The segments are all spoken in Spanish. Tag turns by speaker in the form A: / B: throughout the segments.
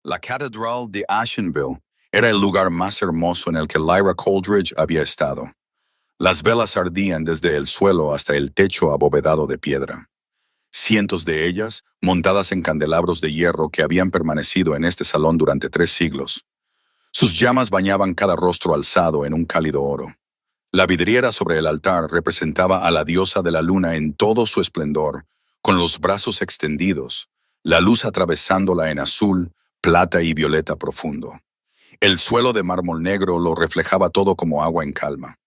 A: La Catedral de Ashenville era el lugar más hermoso en el que Lyra Coldridge había estado. Las velas ardían desde el suelo hasta el techo abovedado de piedra. Cientos de ellas, montadas en candelabros de hierro que habían permanecido en este salón durante 3 siglos. Sus llamas bañaban cada rostro alzado en un cálido oro. La vidriera sobre el altar representaba a la diosa de la luna en todo su esplendor, con los brazos extendidos, la luz atravesándola en azul, plata y violeta profundo. El suelo de mármol negro lo reflejaba todo como agua en calma.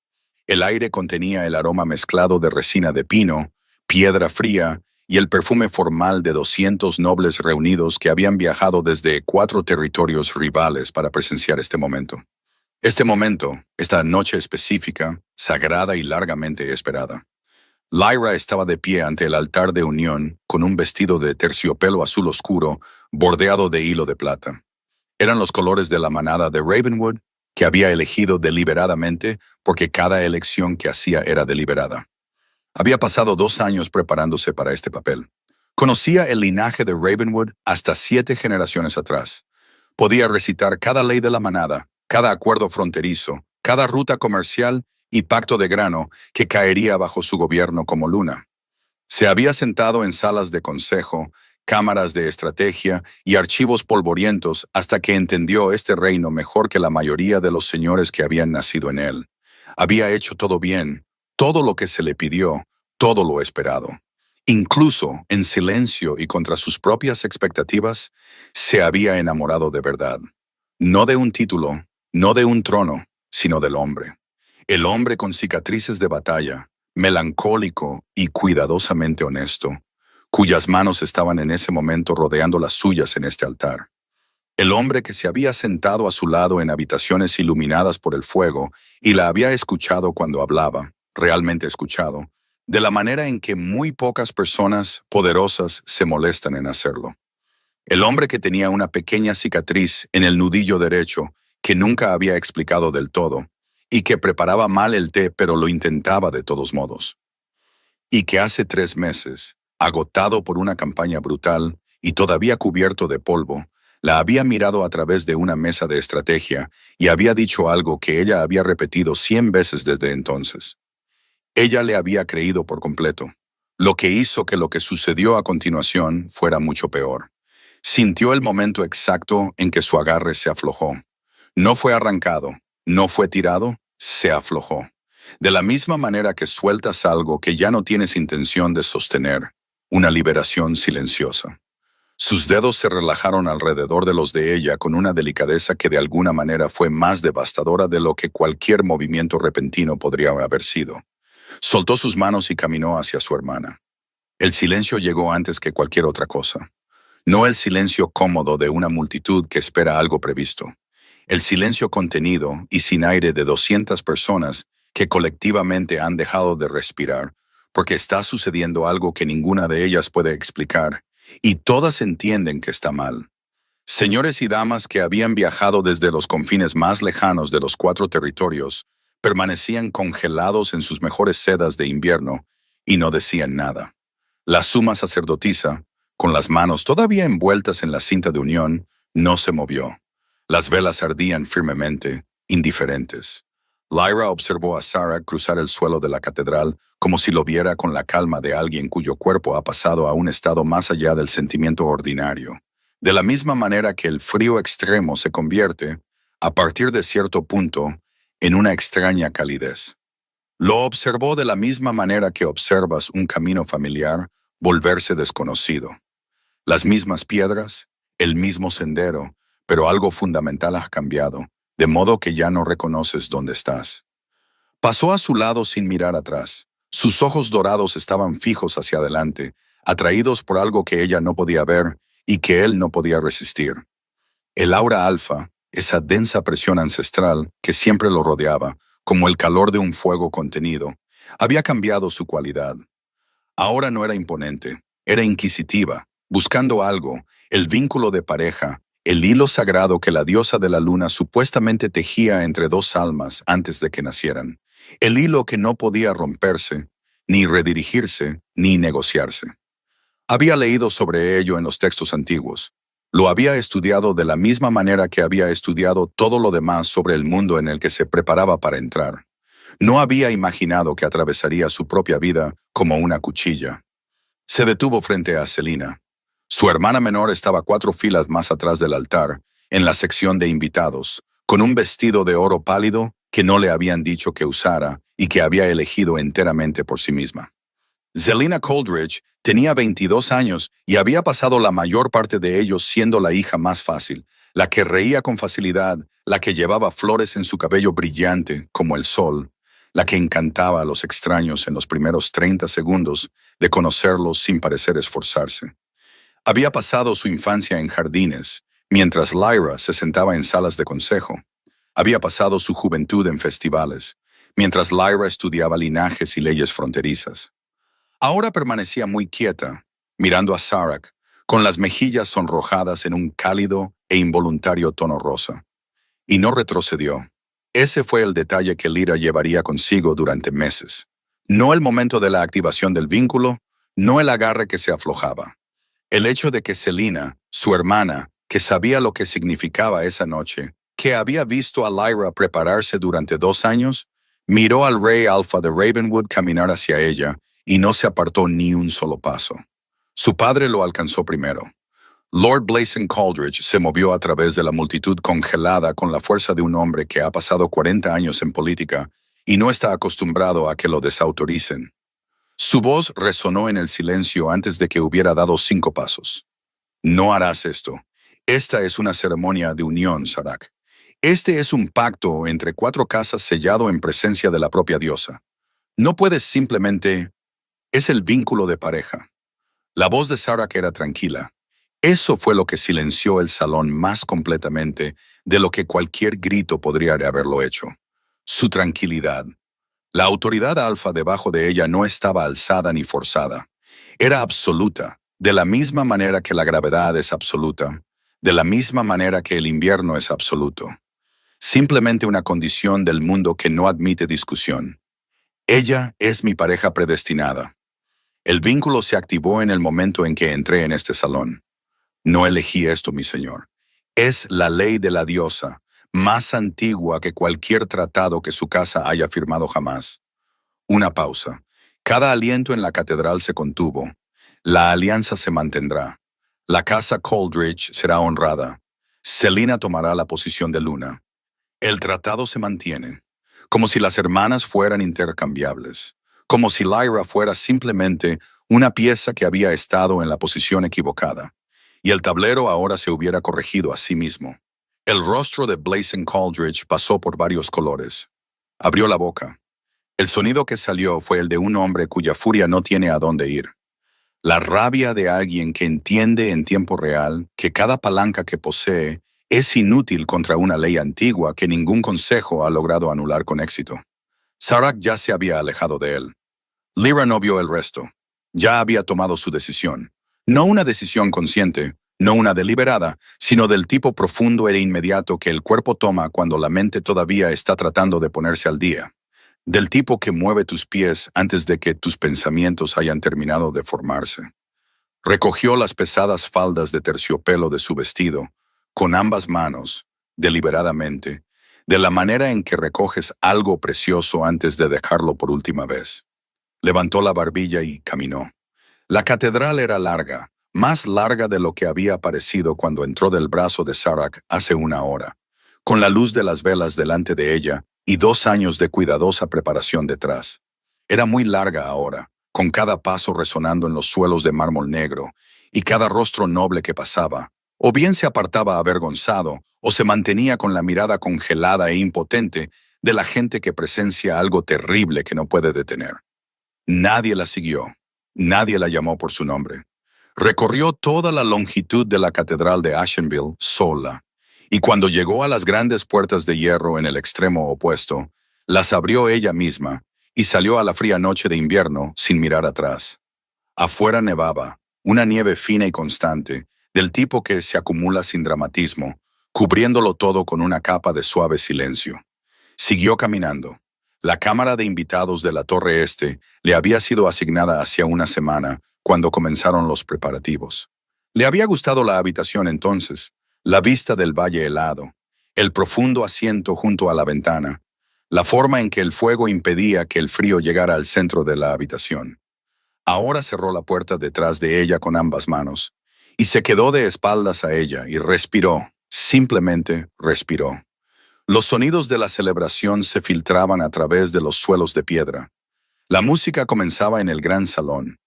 A: El aire contenía el aroma mezclado de resina de pino, piedra fría y el perfume formal de 200 nobles reunidos que habían viajado desde 4 territorios rivales para presenciar este momento. Este momento, esta noche específica, sagrada y largamente esperada. Lyra estaba de pie ante el altar de unión con un vestido de terciopelo azul oscuro bordeado de hilo de plata. Eran los colores de la manada de Ravenwood que había elegido deliberadamente porque cada elección que hacía era deliberada. Había pasado 2 años preparándose para este papel. Conocía el linaje de Ravenwood hasta 7 generaciones atrás. Podía recitar cada ley de la manada, cada acuerdo fronterizo, cada ruta comercial y pacto de grano que caería bajo su gobierno como luna. Se había sentado en salas de consejo, cámaras de estrategia y archivos polvorientos hasta que entendió este reino mejor que la mayoría de los señores que habían nacido en él. Había hecho todo bien, todo lo que se le pidió, todo lo esperado. Incluso, en silencio y contra sus propias expectativas, se había enamorado de verdad. No de un título, no de un trono, sino del hombre. El hombre con cicatrices de batalla, melancólico y cuidadosamente honesto, cuyas manos estaban en ese momento rodeando las suyas en este altar. El hombre que se había sentado a su lado en habitaciones iluminadas por el fuego y la había escuchado cuando hablaba, realmente escuchado, de la manera en que muy pocas personas poderosas se molestan en hacerlo. El hombre que tenía una pequeña cicatriz en el nudillo derecho que nunca había explicado del todo, y que preparaba mal el té pero lo intentaba de todos modos. Y que hace 3 meses, agotado por una campaña brutal y todavía cubierto de polvo, la había mirado a través de una mesa de estrategia y había dicho algo que ella había repetido 100 veces desde entonces. Ella le había creído por completo, lo que hizo que lo que sucedió a continuación fuera mucho peor. Sintió el momento exacto en que su agarre se aflojó. No fue arrancado, no fue tirado, se aflojó. De la misma manera que sueltas algo que ya no tienes intención de sostener, una liberación silenciosa. Sus dedos se relajaron alrededor de los de ella con una delicadeza que de alguna manera fue más devastadora de lo que cualquier movimiento repentino podría haber sido. Soltó sus manos y caminó hacia su hermana. El silencio llegó antes que cualquier otra cosa. No el silencio cómodo de una multitud que espera algo previsto. El silencio contenido y sin aire de 200 personas que colectivamente han dejado de respirar porque está sucediendo algo que ninguna de ellas puede explicar y todas entienden que está mal. Señores y damas que habían viajado desde los confines más lejanos de los 4 territorios permanecían congelados en sus mejores sedas de invierno y no decían nada. La suma sacerdotisa, con las manos todavía envueltas en la cinta de unión, no se movió. Las velas ardían firmemente, indiferentes. Lyra observó a Sarah cruzar el suelo de la catedral como si lo viera con la calma de alguien cuyo cuerpo ha pasado a un estado más allá del sentimiento ordinario. De la misma manera que el frío extremo se convierte, a partir de cierto punto, en una extraña calidez. Lo observó de la misma manera que observas un camino familiar volverse desconocido. Las mismas piedras, el mismo sendero, pero algo fundamental ha cambiado, de modo que ya no reconoces dónde estás. Pasó a su lado sin mirar atrás. Sus ojos dorados estaban fijos hacia adelante, atraídos por algo que ella no podía ver y que él no podía resistir. El aura alfa, esa densa presión ancestral que siempre lo rodeaba, como el calor de un fuego contenido, había cambiado su cualidad. Ahora no era imponente, era inquisitiva, buscando algo, el vínculo de pareja, el hilo sagrado que la diosa de la luna supuestamente tejía entre 2 almas antes de que nacieran, el hilo que no podía romperse, ni redirigirse, ni negociarse. Había leído sobre ello en los textos antiguos. Lo había estudiado de la misma manera que había estudiado todo lo demás sobre el mundo en el que se preparaba para entrar. No había imaginado que atravesaría su propia vida como una cuchilla. Se detuvo frente a Selina. Su hermana menor estaba 4 filas más atrás del altar, en la sección de invitados, con un vestido de oro pálido que no le habían dicho que usara y que había elegido enteramente por sí misma. Zelina Coldridge tenía 22 años y había pasado la mayor parte de ellos siendo la hija más fácil, la que reía con facilidad, la que llevaba flores en su cabello brillante como el sol, la que encantaba a los extraños en los primeros 30 segundos de conocerlos sin parecer esforzarse. Había pasado su infancia en jardines, mientras Lyra se sentaba en salas de consejo. Había pasado su juventud en festivales, mientras Lyra estudiaba linajes y leyes fronterizas. Ahora permanecía muy quieta, mirando a Sarak, con las mejillas sonrojadas en un cálido e involuntario tono rosa. Y no retrocedió. Ese fue el detalle que Lyra llevaría consigo durante meses. No el momento de la activación del vínculo, no el agarre que se aflojaba. El hecho de que Selina, su hermana, que sabía lo que significaba esa noche, que había visto a Lyra prepararse durante 2 años, miró al rey Alpha de Ravenwood caminar hacia ella y no se apartó ni un solo paso. Su padre lo alcanzó primero. Lord Blazon Coldridge se movió a través de la multitud congelada con la fuerza de un hombre que ha pasado 40 años en política y no está acostumbrado a que lo desautoricen. Su voz resonó en el silencio antes de que hubiera dado 5 pasos. No harás esto. Esta es una ceremonia de unión, Sarak. Este es un pacto entre 4 casas sellado en presencia de la propia diosa. No puedes simplemente... Es el vínculo de pareja. La voz de Sarak era tranquila. Eso fue lo que silenció el salón más completamente de lo que cualquier grito podría haberlo hecho. Su tranquilidad. La autoridad alfa debajo de ella no estaba alzada ni forzada. Era absoluta, de la misma manera que la gravedad es absoluta, de la misma manera que el invierno es absoluto. Simplemente una condición del mundo que no admite discusión. Ella es mi pareja predestinada. El vínculo se activó en el momento en que entré en este salón. No elegí esto, mi señor. Es la ley de la diosa, más antigua que cualquier tratado que su casa haya firmado jamás. Una pausa. Cada aliento en la catedral se contuvo. La alianza se mantendrá. La casa Coldridge será honrada. Selina tomará la posición de Luna. El tratado se mantiene, como si las hermanas fueran intercambiables, como si Lyra fuera simplemente una pieza que había estado en la posición equivocada, y el tablero ahora se hubiera corregido a sí mismo. El rostro de Blazon Coldridge pasó por varios colores. Abrió la boca. El sonido que salió fue el de un hombre cuya furia no tiene a dónde ir. La rabia de alguien que entiende en tiempo real que cada palanca que posee es inútil contra una ley antigua que ningún consejo ha logrado anular con éxito. Sarak ya se había alejado de él. Lyra no vio el resto. Ya había tomado su decisión. No una decisión consciente, no una deliberada, sino del tipo profundo e inmediato que el cuerpo toma cuando la mente todavía está tratando de ponerse al día. Del tipo que mueve tus pies antes de que tus pensamientos hayan terminado de formarse. Recogió las pesadas faldas de terciopelo de su vestido, con ambas manos, deliberadamente, de la manera en que recoges algo precioso antes de dejarlo por última vez. Levantó la barbilla y caminó. La catedral era larga, más larga de lo que había parecido cuando entró del brazo de Sarak hace 1 hora, con la luz de las velas delante de ella y 2 años de cuidadosa preparación detrás. Era muy larga ahora, con cada paso resonando en los suelos de mármol negro, y cada rostro noble que pasaba, o bien se apartaba avergonzado, o se mantenía con la mirada congelada e impotente de la gente que presencia algo terrible que no puede detener. Nadie la siguió, nadie la llamó por su nombre. Recorrió toda la longitud de la catedral de Ashenville sola, y cuando llegó a las grandes puertas de hierro en el extremo opuesto, las abrió ella misma y salió a la fría noche de invierno sin mirar atrás. Afuera nevaba, una nieve fina y constante, del tipo que se acumula sin dramatismo, cubriéndolo todo con una capa de suave silencio. Siguió caminando. La cámara de invitados de la Torre Este le había sido asignada hacía una semana, cuando comenzaron los preparativos. Le había gustado la habitación entonces, la vista del valle helado, el profundo asiento junto a la ventana, la forma en que el fuego impedía que el frío llegara al centro de la habitación. Ahora cerró la puerta detrás de ella con ambas manos, y se quedó de espaldas a ella y respiró, simplemente respiró. Los sonidos de la celebración se filtraban a través de los suelos de piedra. La música comenzaba en el gran salón.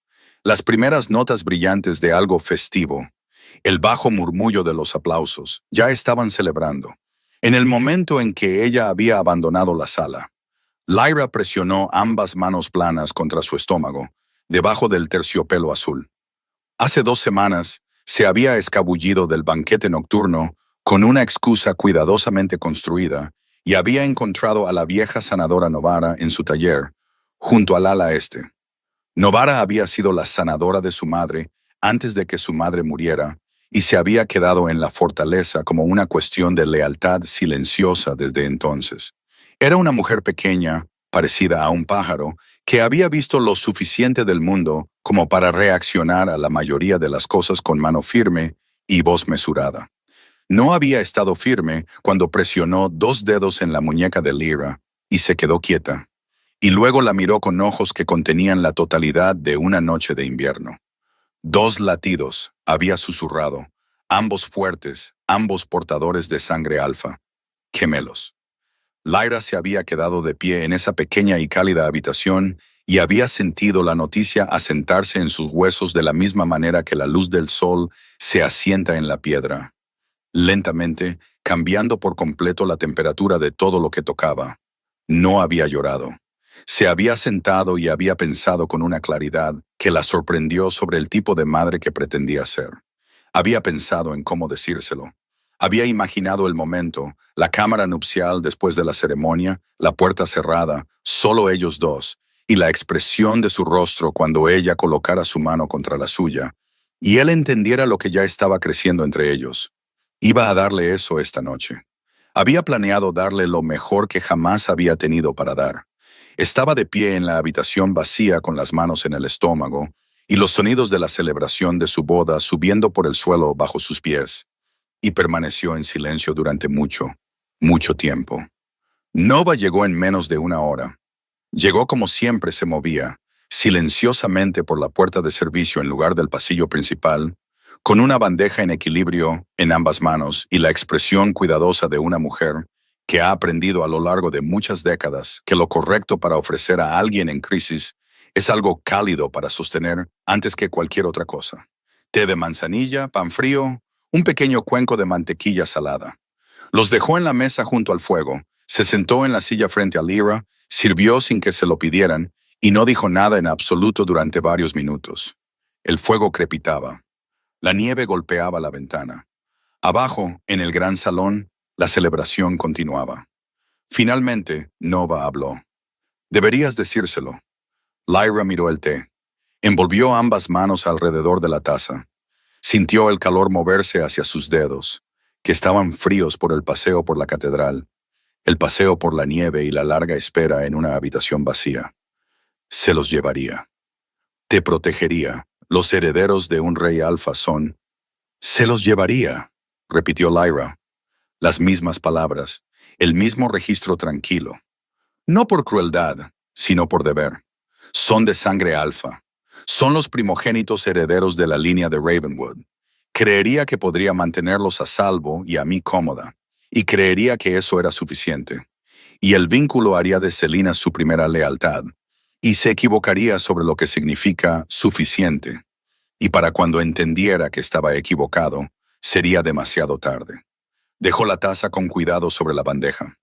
A: Las primeras notas brillantes de algo festivo, el bajo murmullo de los aplausos, ya estaban celebrando. En el momento en que ella había abandonado la sala, Lyra presionó ambas manos planas contra su estómago, debajo del terciopelo azul. Hace 2 semanas se había escabullido del banquete nocturno con una excusa cuidadosamente construida y había encontrado a la vieja sanadora Novara en su taller, junto al ala este. Novara había sido la sanadora de su madre antes de que su madre muriera y se había quedado en la fortaleza como una cuestión de lealtad silenciosa desde entonces. Era una mujer pequeña, parecida a un pájaro, que había visto lo suficiente del mundo como para reaccionar a la mayoría de las cosas con mano firme y voz mesurada. No había estado firme cuando presionó 2 dedos en la muñeca de Lyra y se quedó quieta, y luego la miró con ojos que contenían la totalidad de una noche de invierno. 2 latidos, había susurrado, ambos fuertes, ambos portadores de sangre alfa, gemelos. Lyra se había quedado de pie en esa pequeña y cálida habitación y había sentido la noticia asentarse en sus huesos de la misma manera que la luz del sol se asienta en la piedra, lentamente cambiando por completo la temperatura de todo lo que tocaba. No había llorado. Se había sentado y había pensado con una claridad que la sorprendió sobre el tipo de madre que pretendía ser. Había pensado en cómo decírselo. Había imaginado el momento, la cámara nupcial después de la ceremonia, la puerta cerrada, solo ellos dos, y la expresión de su rostro cuando ella colocara su mano contra la suya, y él entendiera lo que ya estaba creciendo entre ellos. Iba a darle eso esta noche. Había planeado darle lo mejor que jamás había tenido para dar. Estaba de pie en la habitación vacía con las manos en el estómago, y los sonidos de la celebración de su boda subiendo por el suelo bajo sus pies, y permaneció en silencio durante mucho, mucho tiempo. Nova llegó en menos de una hora. Llegó como siempre se movía, silenciosamente por la puerta de servicio en lugar del pasillo principal, con una bandeja en equilibrio en ambas manos y la expresión cuidadosa de una mujer que ha aprendido a lo largo de muchas décadas que lo correcto para ofrecer a alguien en crisis es algo cálido para sostener antes que cualquier otra cosa. Té de manzanilla, pan frío, un pequeño cuenco de mantequilla salada. Los dejó en la mesa junto al fuego, se sentó en la silla frente a Lyra, sirvió sin que se lo pidieran y no dijo nada en absoluto durante varios minutos. El fuego crepitaba. La nieve golpeaba la ventana. Abajo, en el gran salón, la celebración continuaba. Finalmente, Nova habló. Deberías decírselo. Lyra miró el té. Envolvió ambas manos alrededor de la taza. Sintió el calor moverse hacia sus dedos, que estaban fríos por el paseo por la catedral, el paseo por la nieve y la larga espera en una habitación vacía. Se los llevaría. Te protegería. Los herederos de un rey alfa son... Se los llevaría, repitió Lyra. Las mismas palabras, el mismo registro tranquilo. No por crueldad, sino por deber. Son de sangre alfa. Son los primogénitos herederos de la línea de Ravenwood. Creería que podría mantenerlos a salvo y a mí cómoda, y creería que eso era suficiente. Y el vínculo haría de Selina su primera lealtad, y se equivocaría sobre lo que significa suficiente. Y para cuando entendiera que estaba equivocado, sería demasiado tarde. Dejó la taza con cuidado sobre la bandeja.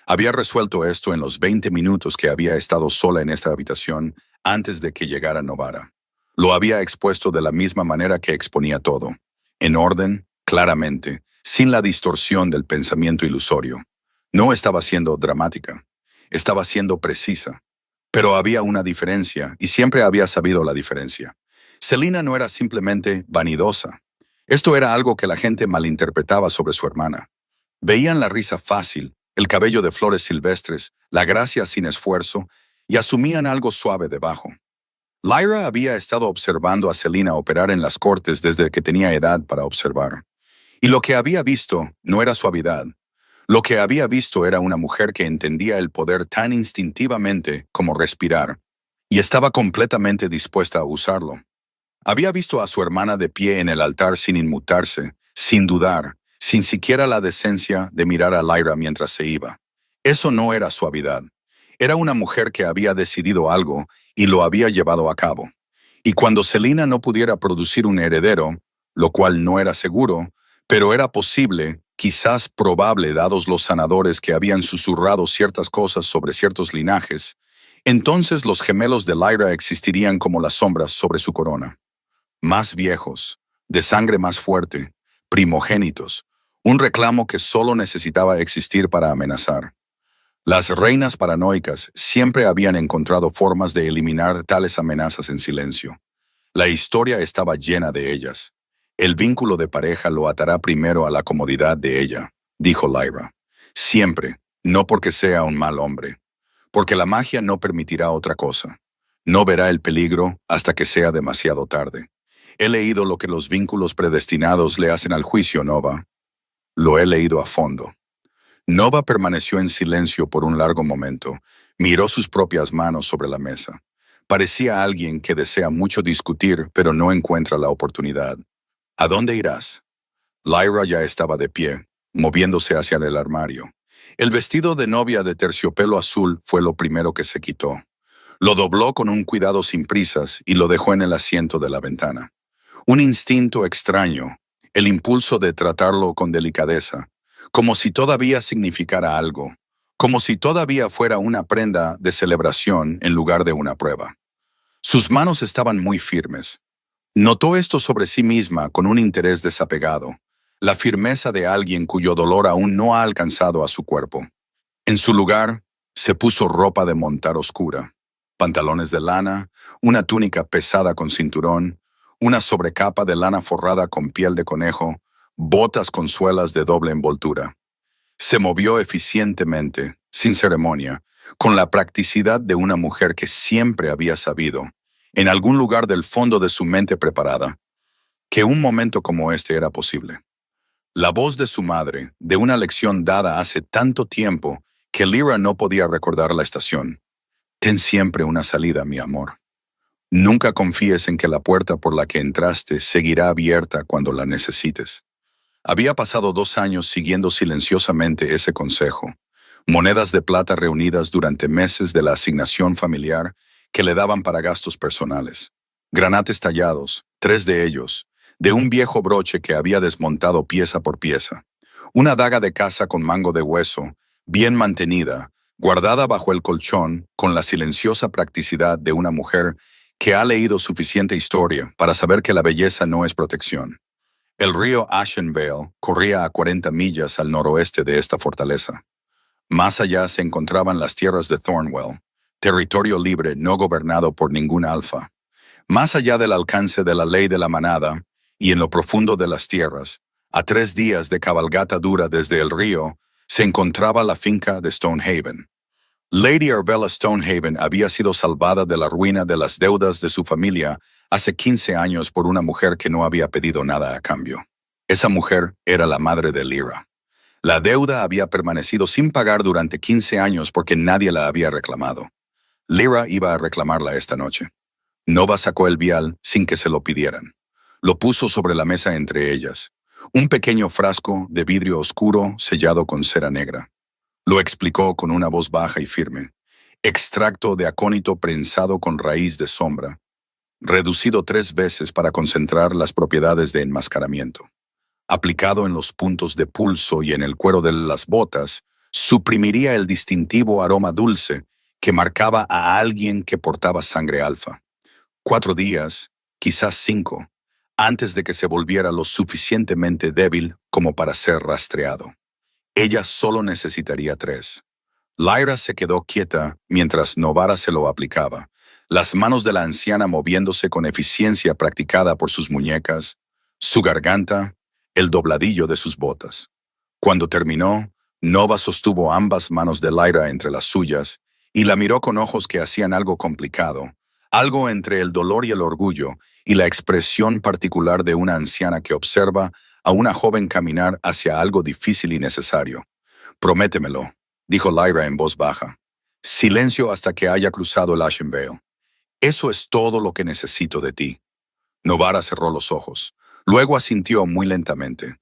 A: Había resuelto esto en los 20 minutos que había estado sola en esta habitación antes de que llegara Novara. Lo había expuesto de la misma manera que exponía todo, en orden, claramente, sin la distorsión del pensamiento ilusorio. No estaba siendo dramática, estaba siendo precisa. Pero había una diferencia, y siempre había sabido la diferencia. Selina no era simplemente vanidosa. Esto era algo que la gente malinterpretaba sobre su hermana. Veían la risa fácil, el cabello de flores silvestres, la gracia sin esfuerzo, y asumían algo suave debajo. Lyra había estado observando a Selena operar en las cortes desde que tenía edad para observar. Y lo que había visto no era suavidad. Lo que había visto era una mujer que entendía el poder tan instintivamente como respirar, y estaba completamente dispuesta a usarlo. Había visto a su hermana de pie en el altar sin inmutarse, sin dudar, sin siquiera la decencia de mirar a Lyra mientras se iba. Eso no era suavidad. Era una mujer que había decidido algo y lo había llevado a cabo. Y cuando Selena no pudiera producir un heredero, lo cual no era seguro, pero era posible, quizás probable dados los sanadores que habían susurrado ciertas cosas sobre ciertos linajes, entonces los gemelos de Lyra existirían como las sombras sobre su corona. Más viejos, de sangre más fuerte, primogénitos, un reclamo que solo necesitaba existir para amenazar. Las reinas paranoicas siempre habían encontrado formas de eliminar tales amenazas en silencio. La historia estaba llena de ellas. El vínculo de pareja lo atará primero a la comodidad de ella, dijo Lyra. Siempre, no porque sea un mal hombre. Porque la magia no permitirá otra cosa. No verá el peligro hasta que sea demasiado tarde. He leído lo que los vínculos predestinados le hacen al juicio, Nova. Lo he leído a fondo. Nova permaneció en silencio por un largo momento. Miró sus propias manos sobre la mesa. Parecía alguien que desea mucho discutir, pero no encuentra la oportunidad. ¿A dónde irás? Lyra ya estaba de pie, moviéndose hacia el armario. El vestido de novia de terciopelo azul fue lo primero que se quitó. Lo dobló con un cuidado sin prisas y lo dejó en el asiento de la ventana. Un instinto extraño, el impulso de tratarlo con delicadeza, como si todavía significara algo, como si todavía fuera una prenda de celebración en lugar de una prueba. Sus manos estaban muy firmes. Notó esto sobre sí misma con un interés desapegado, la firmeza de alguien cuyo dolor aún no ha alcanzado a su cuerpo. En su lugar, se puso ropa de montar oscura, pantalones de lana, una túnica pesada con cinturón, una sobrecapa de lana forrada con piel de conejo, botas con suelas de doble envoltura. Se movió eficientemente, sin ceremonia, con la practicidad de una mujer que siempre había sabido, en algún lugar del fondo de su mente preparada, que un momento como este era posible. La voz de su madre, de una lección dada hace tanto tiempo que Lyra no podía recordar la estación. Ten siempre una salida, mi amor. Nunca confíes en que la puerta por la que entraste seguirá abierta cuando la necesites. Había pasado 2 años siguiendo silenciosamente ese consejo, monedas de plata reunidas durante meses de la asignación familiar que le daban para gastos personales, granates tallados, 3 de ellos, de un viejo broche que había desmontado pieza por pieza, una daga de caza con mango de hueso, bien mantenida, guardada bajo el colchón con la silenciosa practicidad de una mujer que ha leído suficiente historia para saber que la belleza no es protección. El río Ashenvale corría a 40 millas al noroeste de esta fortaleza. Más allá se encontraban las tierras de Thornwell, territorio libre no gobernado por ningún alfa. Más allá del alcance de la ley de la manada, y en lo profundo de las tierras, a 3 días de cabalgata dura desde el río, se encontraba la finca de Stonehaven. Lady Arvella Stonehaven había sido salvada de la ruina de las deudas de su familia hace 15 años por una mujer que no había pedido nada a cambio. Esa mujer era la madre de Lyra. La deuda había permanecido sin pagar durante 15 años porque nadie la había reclamado. Lyra iba a reclamarla esta noche. Nova sacó el vial sin que se lo pidieran. Lo puso sobre la mesa entre ellas. Un pequeño frasco de vidrio oscuro sellado con cera negra. Lo explicó con una voz baja y firme. Extracto de acónito prensado con raíz de sombra, reducido 3 veces para concentrar las propiedades de enmascaramiento. Aplicado en los puntos de pulso y en el cuero de las botas, suprimiría el distintivo aroma dulce que marcaba a alguien que portaba sangre alfa. 4 días, quizás 5, antes de que se volviera lo suficientemente débil como para ser rastreado. Ella solo necesitaría 3. Lyra se quedó quieta mientras Novara se lo aplicaba, las manos de la anciana moviéndose con eficiencia practicada por sus muñecas, su garganta, el dobladillo de sus botas. Cuando terminó, Nova sostuvo ambas manos de Lyra entre las suyas y la miró con ojos que hacían algo complicado, algo entre el dolor y el orgullo, y la expresión particular de una anciana que observa a una joven caminar hacia algo difícil y necesario. Prométemelo, dijo Lyra en voz baja. Silencio hasta que haya cruzado el Ashen Vale. Eso es todo lo que necesito de ti. Novara cerró los ojos. Luego asintió muy lentamente.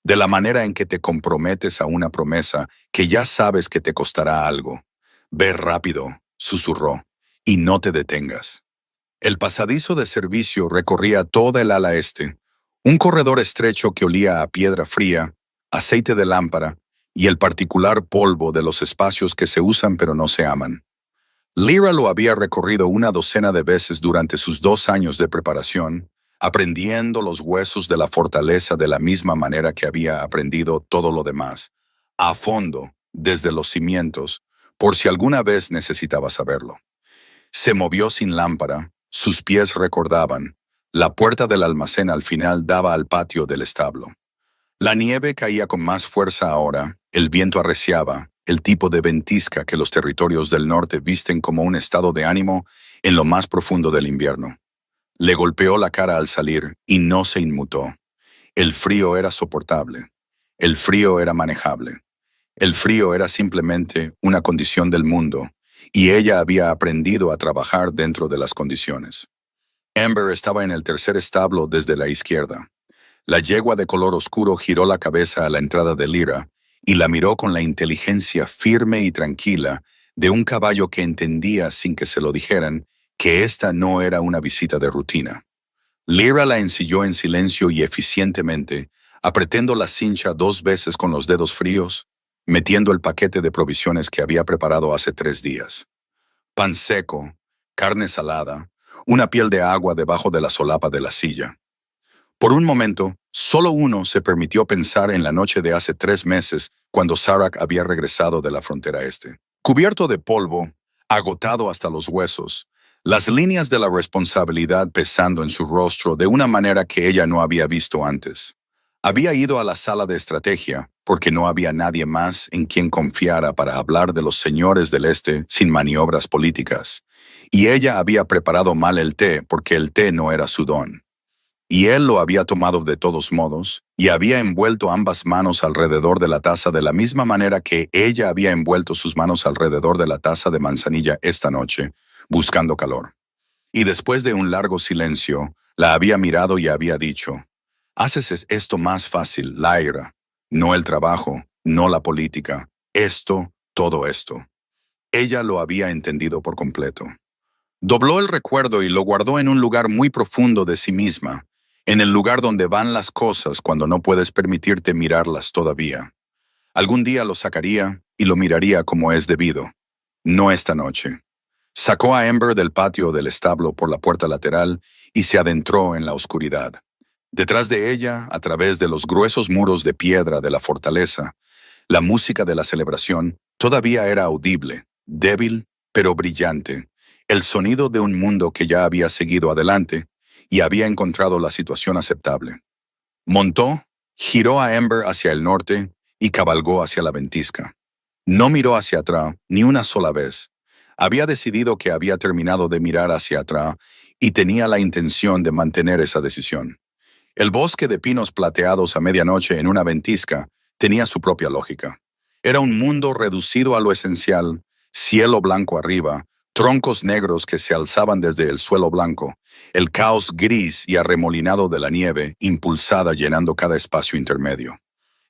A: De la manera en que te comprometes a una promesa que ya sabes que te costará algo. Ve rápido, susurró, y no te detengas. El pasadizo de servicio recorría toda el ala este, un corredor estrecho que olía a piedra fría, aceite de lámpara y el particular polvo de los espacios que se usan pero no se aman. Lyra lo había recorrido una docena de veces durante sus 2 años de preparación, aprendiendo los huesos de la fortaleza de la misma manera que había aprendido todo lo demás, a fondo, desde los cimientos, por si alguna vez necesitaba saberlo. Se movió sin lámpara, sus pies recordaban. La puerta del almacén al final daba al patio del establo. La nieve caía con más fuerza ahora, el viento arreciaba, el tipo de ventisca que los territorios del norte visten como un estado de ánimo en lo más profundo del invierno. Le golpeó la cara al salir y no se inmutó. El frío era soportable. El frío era manejable. El frío era simplemente una condición del mundo, y ella había aprendido a trabajar dentro de las condiciones. Amber estaba en el tercer establo desde la izquierda. La yegua de color oscuro giró la cabeza a la entrada de Lyra y la miró con la inteligencia firme y tranquila de un caballo que entendía sin que se lo dijeran que esta no era una visita de rutina. Lyra la ensilló en silencio y eficientemente, apretando la cincha 2 veces con los dedos fríos, metiendo el paquete de provisiones que había preparado hace 3 días. Pan seco, carne salada, una piel de agua debajo de la solapa de la silla. Por un momento, solo uno se permitió pensar en la noche de hace 3 meses, cuando Sarak había regresado de la frontera este. Cubierto de polvo, agotado hasta los huesos, las líneas de la responsabilidad pesando en su rostro de una manera que ella no había visto antes. Había ido a la sala de estrategia, porque no había nadie más en quien confiara para hablar de los señores del este sin maniobras políticas. Y ella había preparado mal el té porque el té no era su don. Y él lo había tomado de todos modos, y había envuelto ambas manos alrededor de la taza de la misma manera que ella había envuelto sus manos alrededor de la taza de manzanilla esta noche, buscando calor. Y después de un largo silencio, la había mirado y había dicho, «Haces esto más fácil, Lyra. No el trabajo, no la política. Esto, todo esto». Ella lo había entendido por completo. Dobló el recuerdo y lo guardó en un lugar muy profundo de sí misma, en el lugar donde van las cosas cuando no puedes permitirte mirarlas todavía. Algún día lo sacaría y lo miraría como es debido. No esta noche. Sacó a Amber del patio del establo por la puerta lateral y se adentró en la oscuridad. Detrás de ella, a través de los gruesos muros de piedra de la fortaleza, la música de la celebración todavía era audible, débil, pero brillante, el sonido de un mundo que ya había seguido adelante y había encontrado la situación aceptable. Montó, giró a Amber hacia el norte y cabalgó hacia la ventisca. No miró hacia atrás ni una sola vez. Había decidido que había terminado de mirar hacia atrás y tenía la intención de mantener esa decisión. El bosque de pinos plateados a medianoche en una ventisca tenía su propia lógica. Era un mundo reducido a lo esencial, cielo blanco arriba, troncos negros que se alzaban desde el suelo blanco, el caos gris y arremolinado de la nieve impulsada llenando cada espacio intermedio.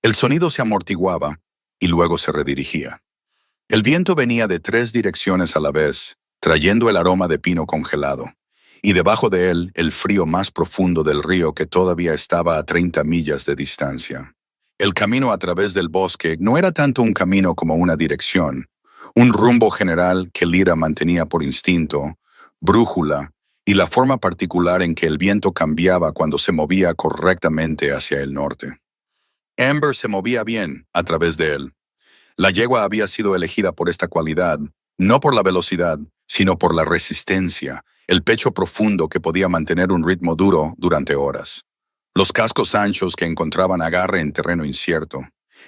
A: El sonido se amortiguaba y luego se redirigía. El viento venía de 3 direcciones a la vez, trayendo el aroma de pino congelado, y debajo de él el frío más profundo del río que todavía estaba a 30 millas de distancia. El camino a través del bosque no era tanto un camino como una dirección, un rumbo general que Lyra mantenía por instinto, brújula, y la forma particular en que el viento cambiaba cuando se movía correctamente hacia el norte. Amber se movía bien a través de él. La yegua había sido elegida por esta cualidad, no por la velocidad, sino por la resistencia, el pecho profundo que podía mantener un ritmo duro durante horas. Los cascos anchos que encontraban agarre en terreno incierto.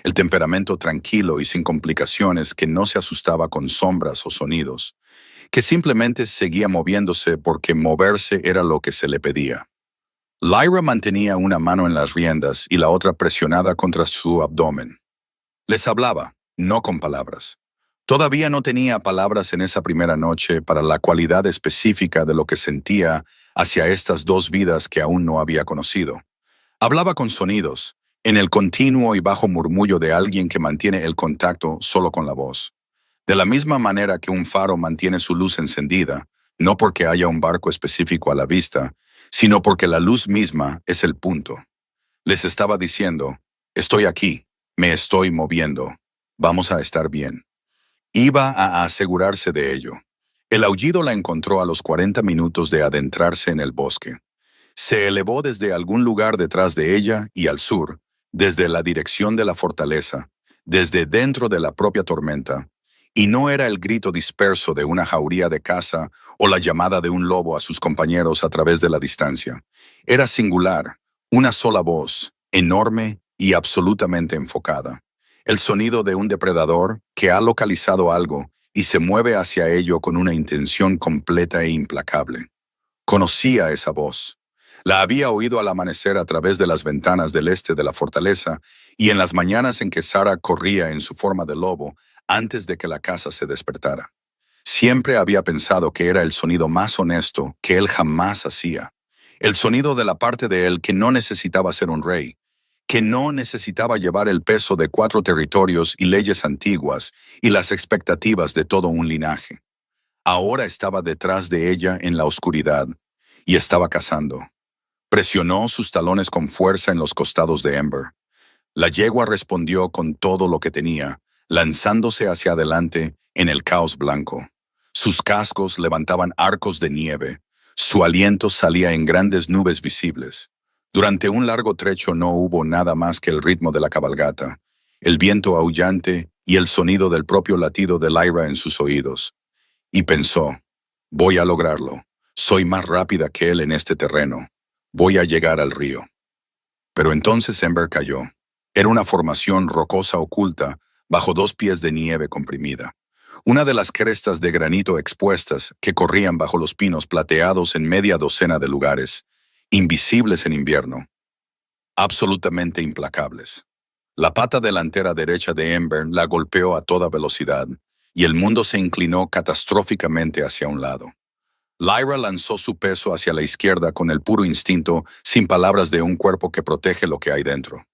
A: El temperamento tranquilo y sin complicaciones que no se asustaba con sombras o sonidos, que simplemente seguía moviéndose porque moverse era lo que se le pedía. Lyra mantenía una mano en las riendas y la otra presionada contra su abdomen. Les hablaba, no con palabras. Todavía no tenía palabras en esa primera noche para la cualidad específica de lo que sentía hacia estas dos vidas que aún no había conocido. Hablaba con sonidos, en el continuo y bajo murmullo de alguien que mantiene el contacto solo con la voz. De la misma manera que un faro mantiene su luz encendida, no porque haya un barco específico a la vista, sino porque la luz misma es el punto. Les estaba diciendo, estoy aquí, me estoy moviendo, vamos a estar bien. Iba a asegurarse de ello. El aullido la encontró a los 40 minutos de adentrarse en el bosque. Se elevó desde algún lugar detrás de ella y al sur, desde la dirección de la fortaleza, desde dentro de la propia tormenta, y no era el grito disperso de una jauría de caza o la llamada de un lobo a sus compañeros a través de la distancia. Era singular, una sola voz, enorme y absolutamente enfocada. El sonido de un depredador que ha localizado algo y se mueve hacia ello con una intención completa e implacable. Conocía esa voz. La había oído al amanecer a través de las ventanas del este de la fortaleza y en las mañanas en que Sara corría en su forma de lobo antes de que la casa se despertara. Siempre había pensado que era el sonido más honesto que él jamás hacía. El sonido de la parte de él que no necesitaba ser un rey, que no necesitaba llevar el peso de 4 territorios y leyes antiguas y las expectativas de todo un linaje. Ahora estaba detrás de ella en la oscuridad y estaba cazando. Presionó sus talones con fuerza en los costados de Ember. La yegua respondió con todo lo que tenía, lanzándose hacia adelante en el caos blanco. Sus cascos levantaban arcos de nieve. Su aliento salía en grandes nubes visibles. Durante un largo trecho no hubo nada más que el ritmo de la cabalgata, el viento aullante y el sonido del propio latido de Lyra en sus oídos. Y pensó, voy a lograrlo. Soy más rápida que él en este terreno. Voy a llegar al río. Pero entonces Ember cayó. Era una formación rocosa oculta bajo 2 pies de nieve comprimida. Una de las crestas de granito expuestas que corrían bajo los pinos plateados en media docena de lugares, invisibles en invierno, absolutamente implacables. La pata delantera derecha de Ember la golpeó a toda velocidad, y el mundo se inclinó catastróficamente hacia un lado. Lyra lanzó su peso hacia la izquierda con el puro instinto, sin palabras de un cuerpo que protege lo que hay dentro.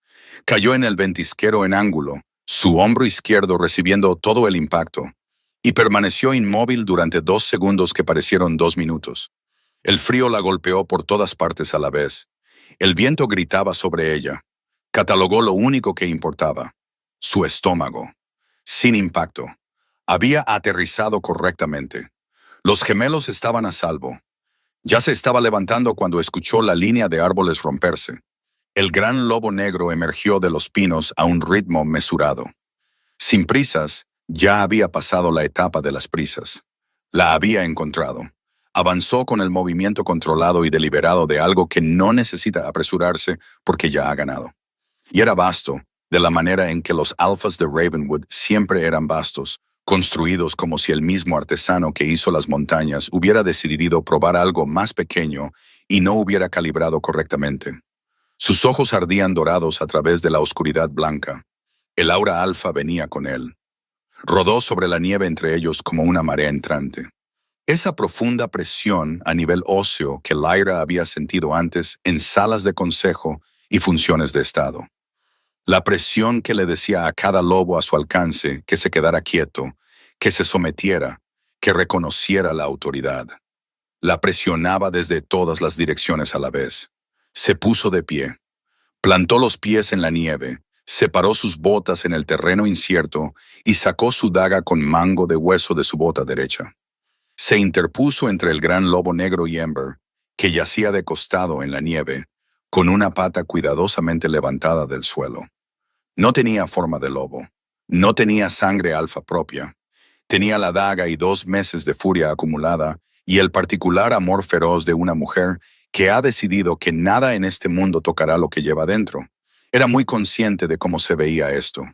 A: Cayó en el ventisquero en ángulo, su hombro izquierdo recibiendo todo el impacto, y permaneció inmóvil durante 2 segundos que parecieron 2 minutos. El frío la golpeó por todas partes a la vez. El viento gritaba sobre ella. Catalogó lo único que importaba: su estómago. Sin impacto. Había aterrizado correctamente. Los gemelos estaban a salvo. Ya se estaba levantando cuando escuchó la línea de árboles romperse. El gran lobo negro emergió de los pinos a un ritmo mesurado. Sin prisas, ya había pasado la etapa de las prisas. La había encontrado. Avanzó con el movimiento controlado y deliberado de algo que no necesita apresurarse porque ya ha ganado. Y era vasto, de la manera en que los alfas de Ravenwood siempre eran vastos, construidos como si el mismo artesano que hizo las montañas hubiera decidido probar algo más pequeño y no hubiera calibrado correctamente. Sus ojos ardían dorados a través de la oscuridad blanca. El aura alfa venía con él. Rodó sobre la nieve entre ellos como una marea entrante. Esa profunda presión a nivel óseo que Lyra había sentido antes en salas de consejo y funciones de estado. La presión que le decía a cada lobo a su alcance que se quedara quieto, que se sometiera, que reconociera la autoridad. La presionaba desde todas las direcciones a la vez. Se puso de pie. Plantó los pies en la nieve, separó sus botas en el terreno incierto y sacó su daga con mango de hueso de su bota derecha. Se interpuso entre el gran lobo negro y Ember, que yacía de costado en la nieve, con una pata cuidadosamente levantada del suelo. No tenía forma de lobo. No tenía sangre alfa propia. Tenía la daga y 2 meses de furia acumulada y el particular amor feroz de una mujer que ha decidido que nada en este mundo tocará lo que lleva dentro. Era muy consciente de cómo se veía esto.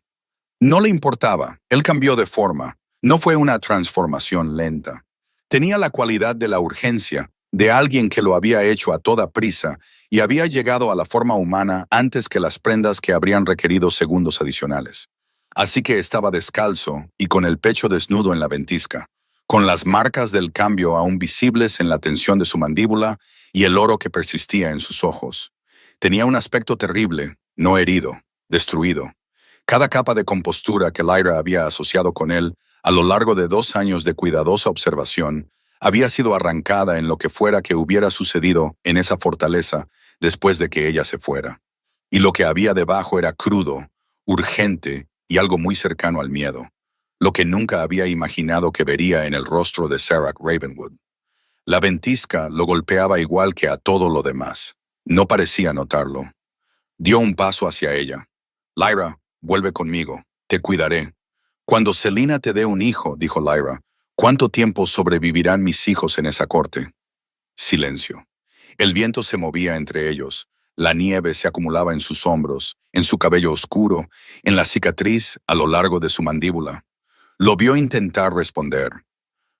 A: No le importaba. Él cambió de forma. No fue una transformación lenta. Tenía la cualidad de la urgencia, de alguien que lo había hecho a toda prisa y había llegado a la forma humana antes que las prendas que habrían requerido segundos adicionales. Así que estaba descalzo y con el pecho desnudo en la ventisca, con las marcas del cambio aún visibles en la tensión de su mandíbula y el oro que persistía en sus ojos. Tenía un aspecto terrible, no herido, destruido. Cada capa de compostura que Lyra había asociado con él a lo largo de 2 años de cuidadosa observación había sido arrancada en lo que fuera que hubiera sucedido en esa fortaleza después de que ella se fuera. Y lo que había debajo era crudo, urgente y algo muy cercano al miedo, lo que nunca había imaginado que vería en el rostro de Sarah Ravenwood. La ventisca lo golpeaba igual que a todo lo demás. No parecía notarlo. Dio un paso hacia ella. Lyra, vuelve conmigo. Te cuidaré. Cuando Selina te dé un hijo, dijo Lyra, ¿cuánto tiempo sobrevivirán mis hijos en esa corte? Silencio. El viento se movía entre ellos. La nieve se acumulaba en sus hombros, en su cabello oscuro, en la cicatriz a lo largo de su mandíbula. Lo vio intentar responder.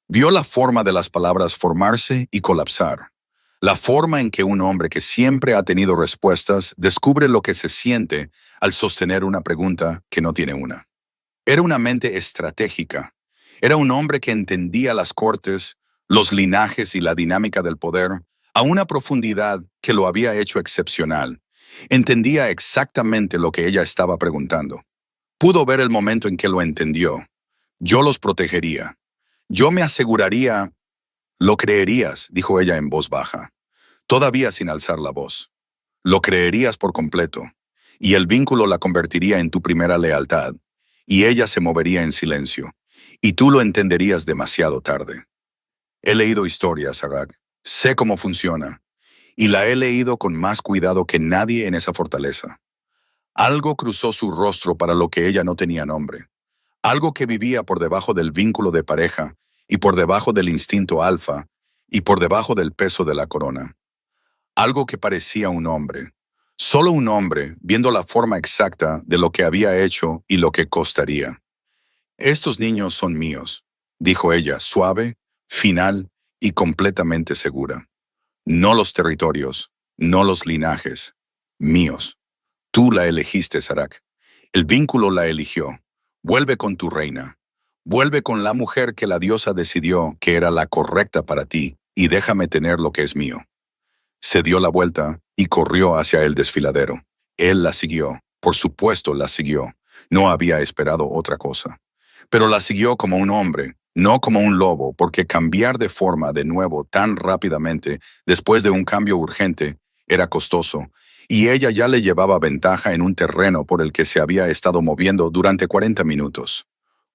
A: Vio la forma de las palabras formarse y colapsar. La forma en que un hombre que siempre ha tenido respuestas descubre lo que se siente al sostener una pregunta que no tiene una. Era una mente estratégica. Era un hombre que entendía las cortes, los linajes y la dinámica del poder a una profundidad que lo había hecho excepcional. Entendía exactamente lo que ella estaba preguntando. Pudo ver el momento en que lo entendió. Yo los protegería. Yo me aseguraría. Lo creerías, dijo ella en voz baja, todavía sin alzar la voz. Lo creerías por completo, y el vínculo la convertiría en tu primera lealtad, y ella se movería en silencio, y tú lo entenderías demasiado tarde. He leído historias, Sarah. Sé cómo funciona, y la he leído con más cuidado que nadie en esa fortaleza. Algo cruzó su rostro para lo que ella no tenía nombre. Algo que vivía por debajo del vínculo de pareja, y por debajo del instinto alfa, y por debajo del peso de la corona. Algo que parecía un hombre. Solo un hombre, viendo la forma exacta de lo que había hecho y lo que costaría. Estos niños son míos, dijo ella, suave, final y completamente segura. No los territorios, no los linajes, míos. Tú la elegiste, Sarak. El vínculo la eligió. Vuelve con tu reina. Vuelve con la mujer que la diosa decidió que era la correcta para ti y déjame tener lo que es mío. Se dio la vuelta y corrió hacia el desfiladero. Él la siguió. Por supuesto la siguió. No había esperado otra cosa. Pero la siguió como un hombre, no como un lobo, porque cambiar de forma de nuevo tan rápidamente, después de un cambio urgente, era costoso, y ella ya le llevaba ventaja en un terreno por el que se había estado moviendo durante 40 minutos.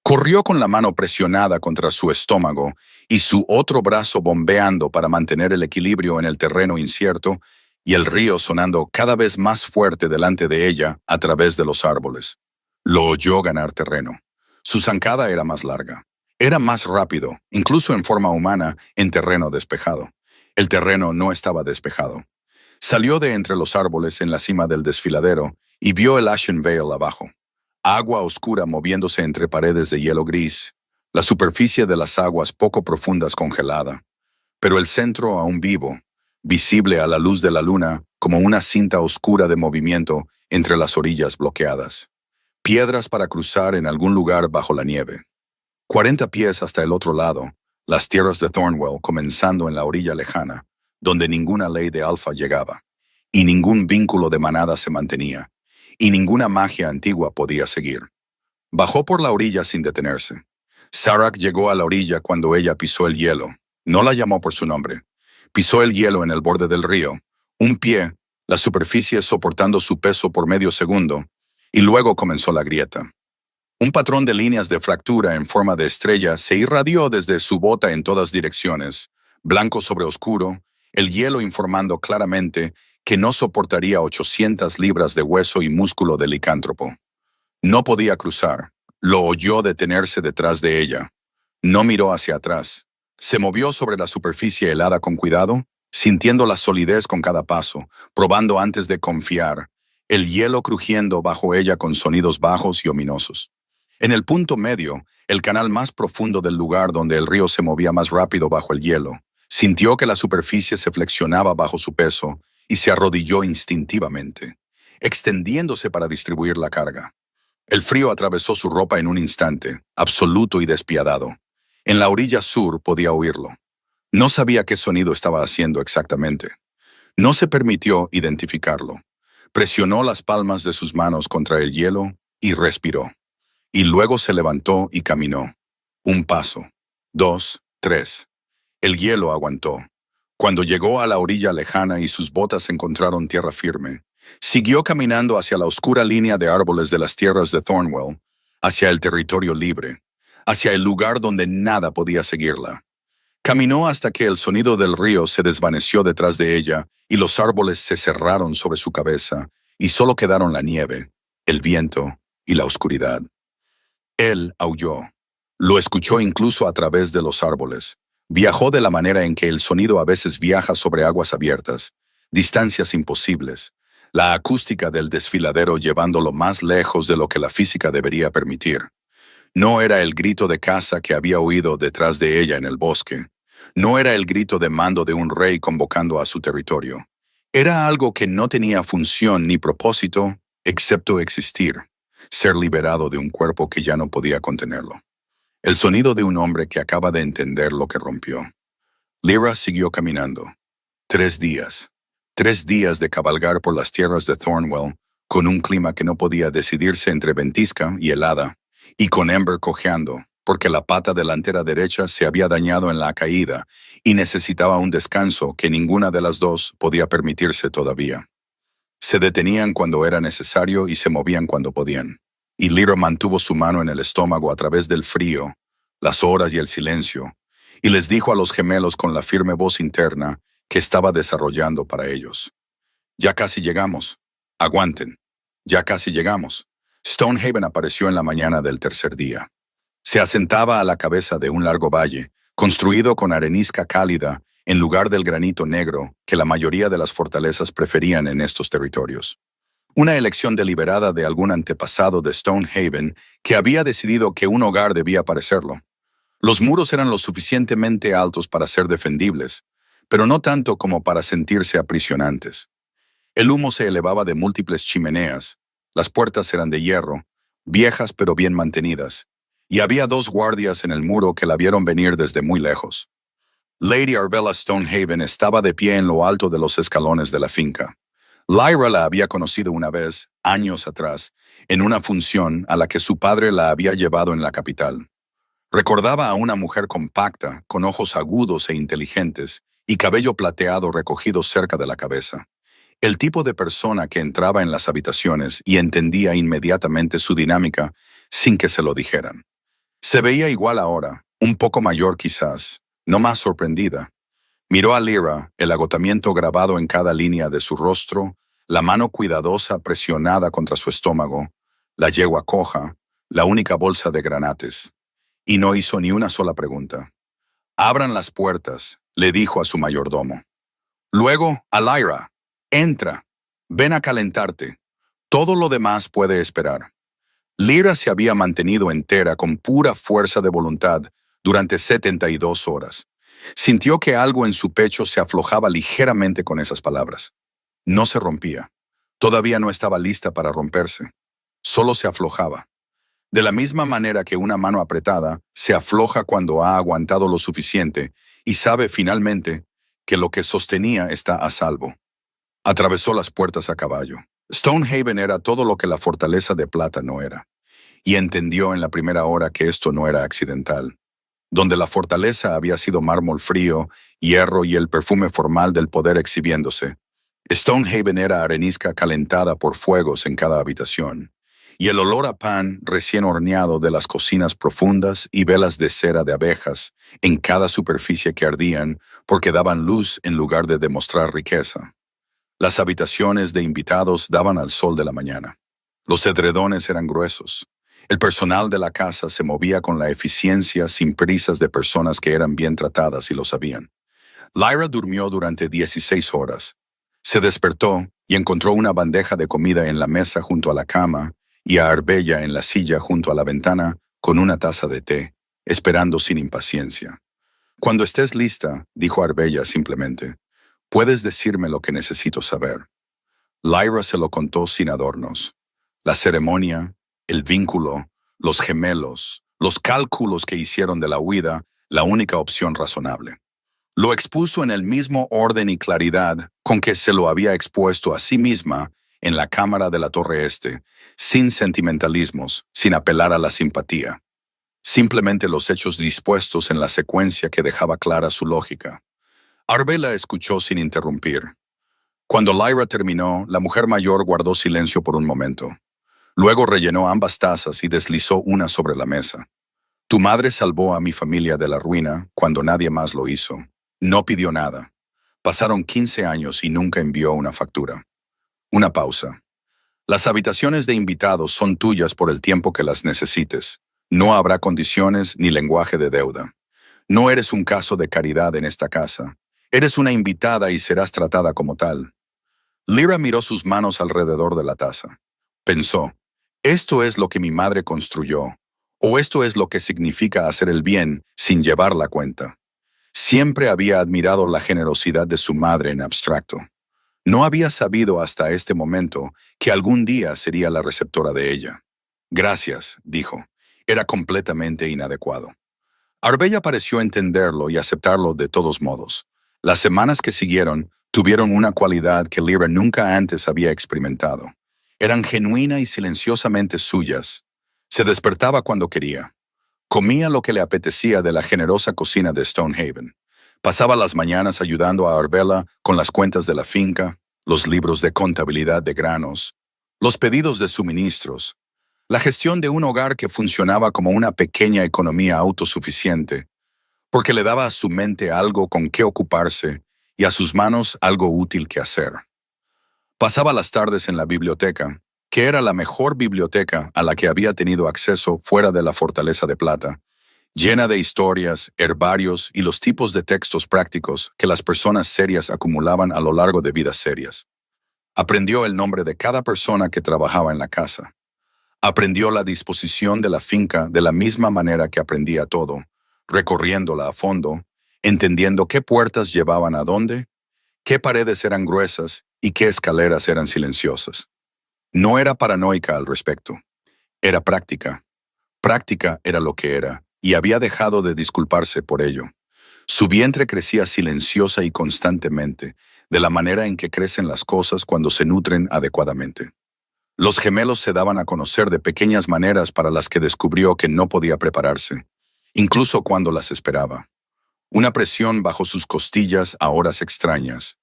A: Corrió con la mano presionada contra su estómago y su otro brazo bombeando para mantener el equilibrio en el terreno incierto y el río sonando cada vez más fuerte delante de ella a través de los árboles. Lo oyó ganar terreno. Su zancada era más larga. Era más rápido, incluso en forma humana, en terreno despejado. El terreno no estaba despejado. Salió de entre los árboles en la cima del desfiladero y vio el Ashen Vale abajo. Agua oscura moviéndose entre paredes de hielo gris, la superficie de las aguas poco profundas congelada, pero el centro aún vivo, visible a la luz de la luna como una cinta oscura de movimiento entre las orillas bloqueadas. Piedras para cruzar en algún lugar bajo la nieve. 40 pies hasta el otro lado, las tierras de Thornwell comenzando en la orilla lejana, donde ninguna ley de alfa llegaba, y ningún vínculo de manada se mantenía, y ninguna magia antigua podía seguir. Bajó por la orilla sin detenerse. Sarah llegó a la orilla cuando ella pisó el hielo. No la llamó por su nombre. Pisó el hielo en el borde del río, un pie, la superficie soportando su peso por medio segundo, y luego comenzó la grieta. Un patrón de líneas de fractura en forma de estrella se irradió desde su bota en todas direcciones, blanco sobre oscuro, el hielo informando claramente que no soportaría 800 libras de hueso y músculo de licántropo. No podía cruzar. Lo oyó detenerse detrás de ella. No miró hacia atrás. Se movió sobre la superficie helada con cuidado, sintiendo la solidez con cada paso, probando antes de confiar, el hielo crujiendo bajo ella con sonidos bajos y ominosos. En el punto medio, el canal más profundo del lugar donde el río se movía más rápido bajo el hielo. Sintió que la superficie se flexionaba bajo su peso y se arrodilló instintivamente, extendiéndose para distribuir la carga. El frío atravesó su ropa en un instante, absoluto y despiadado. En la orilla sur podía oírlo. No sabía qué sonido estaba haciendo exactamente. No se permitió identificarlo. Presionó las palmas de sus manos contra el hielo y respiró. Y luego se levantó y caminó. Un paso, dos, tres. El hielo aguantó. Cuando llegó a la orilla lejana y sus botas encontraron tierra firme, siguió caminando hacia la oscura línea de árboles de las tierras de Thornwell, hacia el territorio libre, hacia el lugar donde nada podía seguirla. Caminó hasta que el sonido del río se desvaneció detrás de ella y los árboles se cerraron sobre su cabeza y solo quedaron la nieve, el viento y la oscuridad. Él aulló. Lo escuchó incluso a través de los árboles. Viajó de la manera en que el sonido a veces viaja sobre aguas abiertas, distancias imposibles, la acústica del desfiladero llevándolo más lejos de lo que la física debería permitir. No era el grito de caza que había oído detrás de ella en el bosque. No era el grito de mando de un rey convocando a su territorio. Era algo que no tenía función ni propósito, excepto existir, ser liberado de un cuerpo que ya no podía contenerlo. El sonido de un hombre que acaba de entender lo que rompió. Lyra siguió caminando. 3 días. 3 días de cabalgar por las tierras de Thornwell, con un clima que no podía decidirse entre ventisca y helada, y con Ember cojeando, porque la pata delantera derecha se había dañado en la caída y necesitaba un descanso que ninguna de las dos podía permitirse todavía. Se detenían cuando era necesario y se movían cuando podían. Y Lyra mantuvo su mano en el estómago a través del frío, las horas y el silencio, y les dijo a los gemelos con la firme voz interna que estaba desarrollando para ellos. Ya casi llegamos. Aguanten. Ya casi llegamos. Stonehaven apareció en la mañana del tercer día. Se asentaba a la cabeza de un largo valle, construido con arenisca cálida, en lugar del granito negro que la mayoría de las fortalezas preferían en estos territorios. Una elección deliberada de algún antepasado de Stonehaven que había decidido que un hogar debía parecerlo. Los muros eran lo suficientemente altos para ser defendibles, pero no tanto como para sentirse aprisionantes. El humo se elevaba de múltiples chimeneas, las puertas eran de hierro, viejas pero bien mantenidas, y había 2 guardias en el muro que la vieron venir desde muy lejos. Lady Arvella Stonehaven estaba de pie en lo alto de los escalones de la finca. Lyra la había conocido una vez, años atrás, en una función a la que su padre la había llevado en la capital. Recordaba a una mujer compacta, con ojos agudos e inteligentes, y cabello plateado recogido cerca de la cabeza. El tipo de persona que entraba en las habitaciones y entendía inmediatamente su dinámica sin que se lo dijeran. Se veía igual ahora, un poco mayor quizás, no más sorprendida. Miró a Lyra, el agotamiento grabado en cada línea de su rostro, la mano cuidadosa presionada contra su estómago, la yegua coja, la única bolsa de granates. Y no hizo ni una sola pregunta. «Abran las puertas», le dijo a su mayordomo. Luego, a Lyra, «Entra, ven a calentarte. Todo lo demás puede esperar». Lyra se había mantenido entera con pura fuerza de voluntad durante 72 horas. Sintió que algo en su pecho se aflojaba ligeramente con esas palabras. No se rompía. Todavía no estaba lista para romperse. Solo se aflojaba. De la misma manera que una mano apretada se afloja cuando ha aguantado lo suficiente y sabe finalmente que lo que sostenía está a salvo. Atravesó las puertas a caballo. Stonehaven era todo lo que la fortaleza de plata no era. Y entendió en la primera hora que esto no era accidental. Donde la fortaleza había sido mármol frío, hierro y el perfume formal del poder exhibiéndose, Stonehaven era arenisca calentada por fuegos en cada habitación, y el olor a pan recién horneado de las cocinas profundas y velas de cera de abejas en cada superficie que ardían porque daban luz en lugar de demostrar riqueza. Las habitaciones de invitados daban al sol de la mañana. Los edredones eran gruesos. El personal de la casa se movía con la eficiencia sin prisas de personas que eran bien tratadas y lo sabían. Lyra durmió durante 16 horas. Se despertó y encontró una bandeja de comida en la mesa junto a la cama y a Arbella en la silla junto a la ventana con una taza de té, esperando sin impaciencia. Cuando estés lista, dijo Arbella simplemente, puedes decirme lo que necesito saber. Lyra se lo contó sin adornos. La ceremonia, el vínculo, los gemelos, los cálculos que hicieron de la huida, la única opción razonable. Lo expuso en el mismo orden y claridad con que se lo había expuesto a sí misma en la cámara de la Torre Este, sin sentimentalismos, sin apelar a la simpatía. Simplemente los hechos dispuestos en la secuencia que dejaba clara su lógica. Arbella escuchó sin interrumpir. Cuando Lyra terminó, la mujer mayor guardó silencio por un momento. Luego rellenó ambas tazas y deslizó una sobre la mesa. Tu madre salvó a mi familia de la ruina cuando nadie más lo hizo. No pidió nada. Pasaron 15 años y nunca envió una factura. Una pausa. Las habitaciones de invitados son tuyas por el tiempo que las necesites. No habrá condiciones ni lenguaje de deuda. No eres un caso de caridad en esta casa. Eres una invitada y serás tratada como tal. Lyra miró sus manos alrededor de la taza. Pensó, esto es lo que mi madre construyó, o esto es lo que significa hacer el bien sin llevar la cuenta. Siempre había admirado la generosidad de su madre en abstracto. No había sabido hasta este momento que algún día sería la receptora de ella. Gracias, dijo. Era completamente inadecuado. Arbella pareció entenderlo y aceptarlo de todos modos. Las semanas que siguieron tuvieron una cualidad que Lyra nunca antes había experimentado. Eran genuina y silenciosamente suyas. Se despertaba cuando quería. Comía lo que le apetecía de la generosa cocina de Stonehaven. Pasaba las mañanas ayudando a Arbella con las cuentas de la finca, los libros de contabilidad de granos, los pedidos de suministros, la gestión de un hogar que funcionaba como una pequeña economía autosuficiente, porque le daba a su mente algo con qué ocuparse y a sus manos algo útil que hacer. Pasaba las tardes en la biblioteca, que era la mejor biblioteca a la que había tenido acceso fuera de la Fortaleza de Plata, llena de historias, herbarios y los tipos de textos prácticos que las personas serias acumulaban a lo largo de vidas serias. Aprendió el nombre de cada persona que trabajaba en la casa. Aprendió la disposición de la finca de la misma manera que aprendía todo, recorriéndola a fondo, entendiendo qué puertas llevaban a dónde, qué paredes eran gruesas y qué escaleras eran silenciosas. No era paranoica al respecto. Era práctica. Práctica era lo que era, y había dejado de disculparse por ello. Su vientre crecía silenciosa y constantemente, de la manera en que crecen las cosas cuando se nutren adecuadamente. Los gemelos se daban a conocer de pequeñas maneras para las que descubrió que no podía prepararse, incluso cuando las esperaba. Una presión bajo sus costillas a horas extrañas,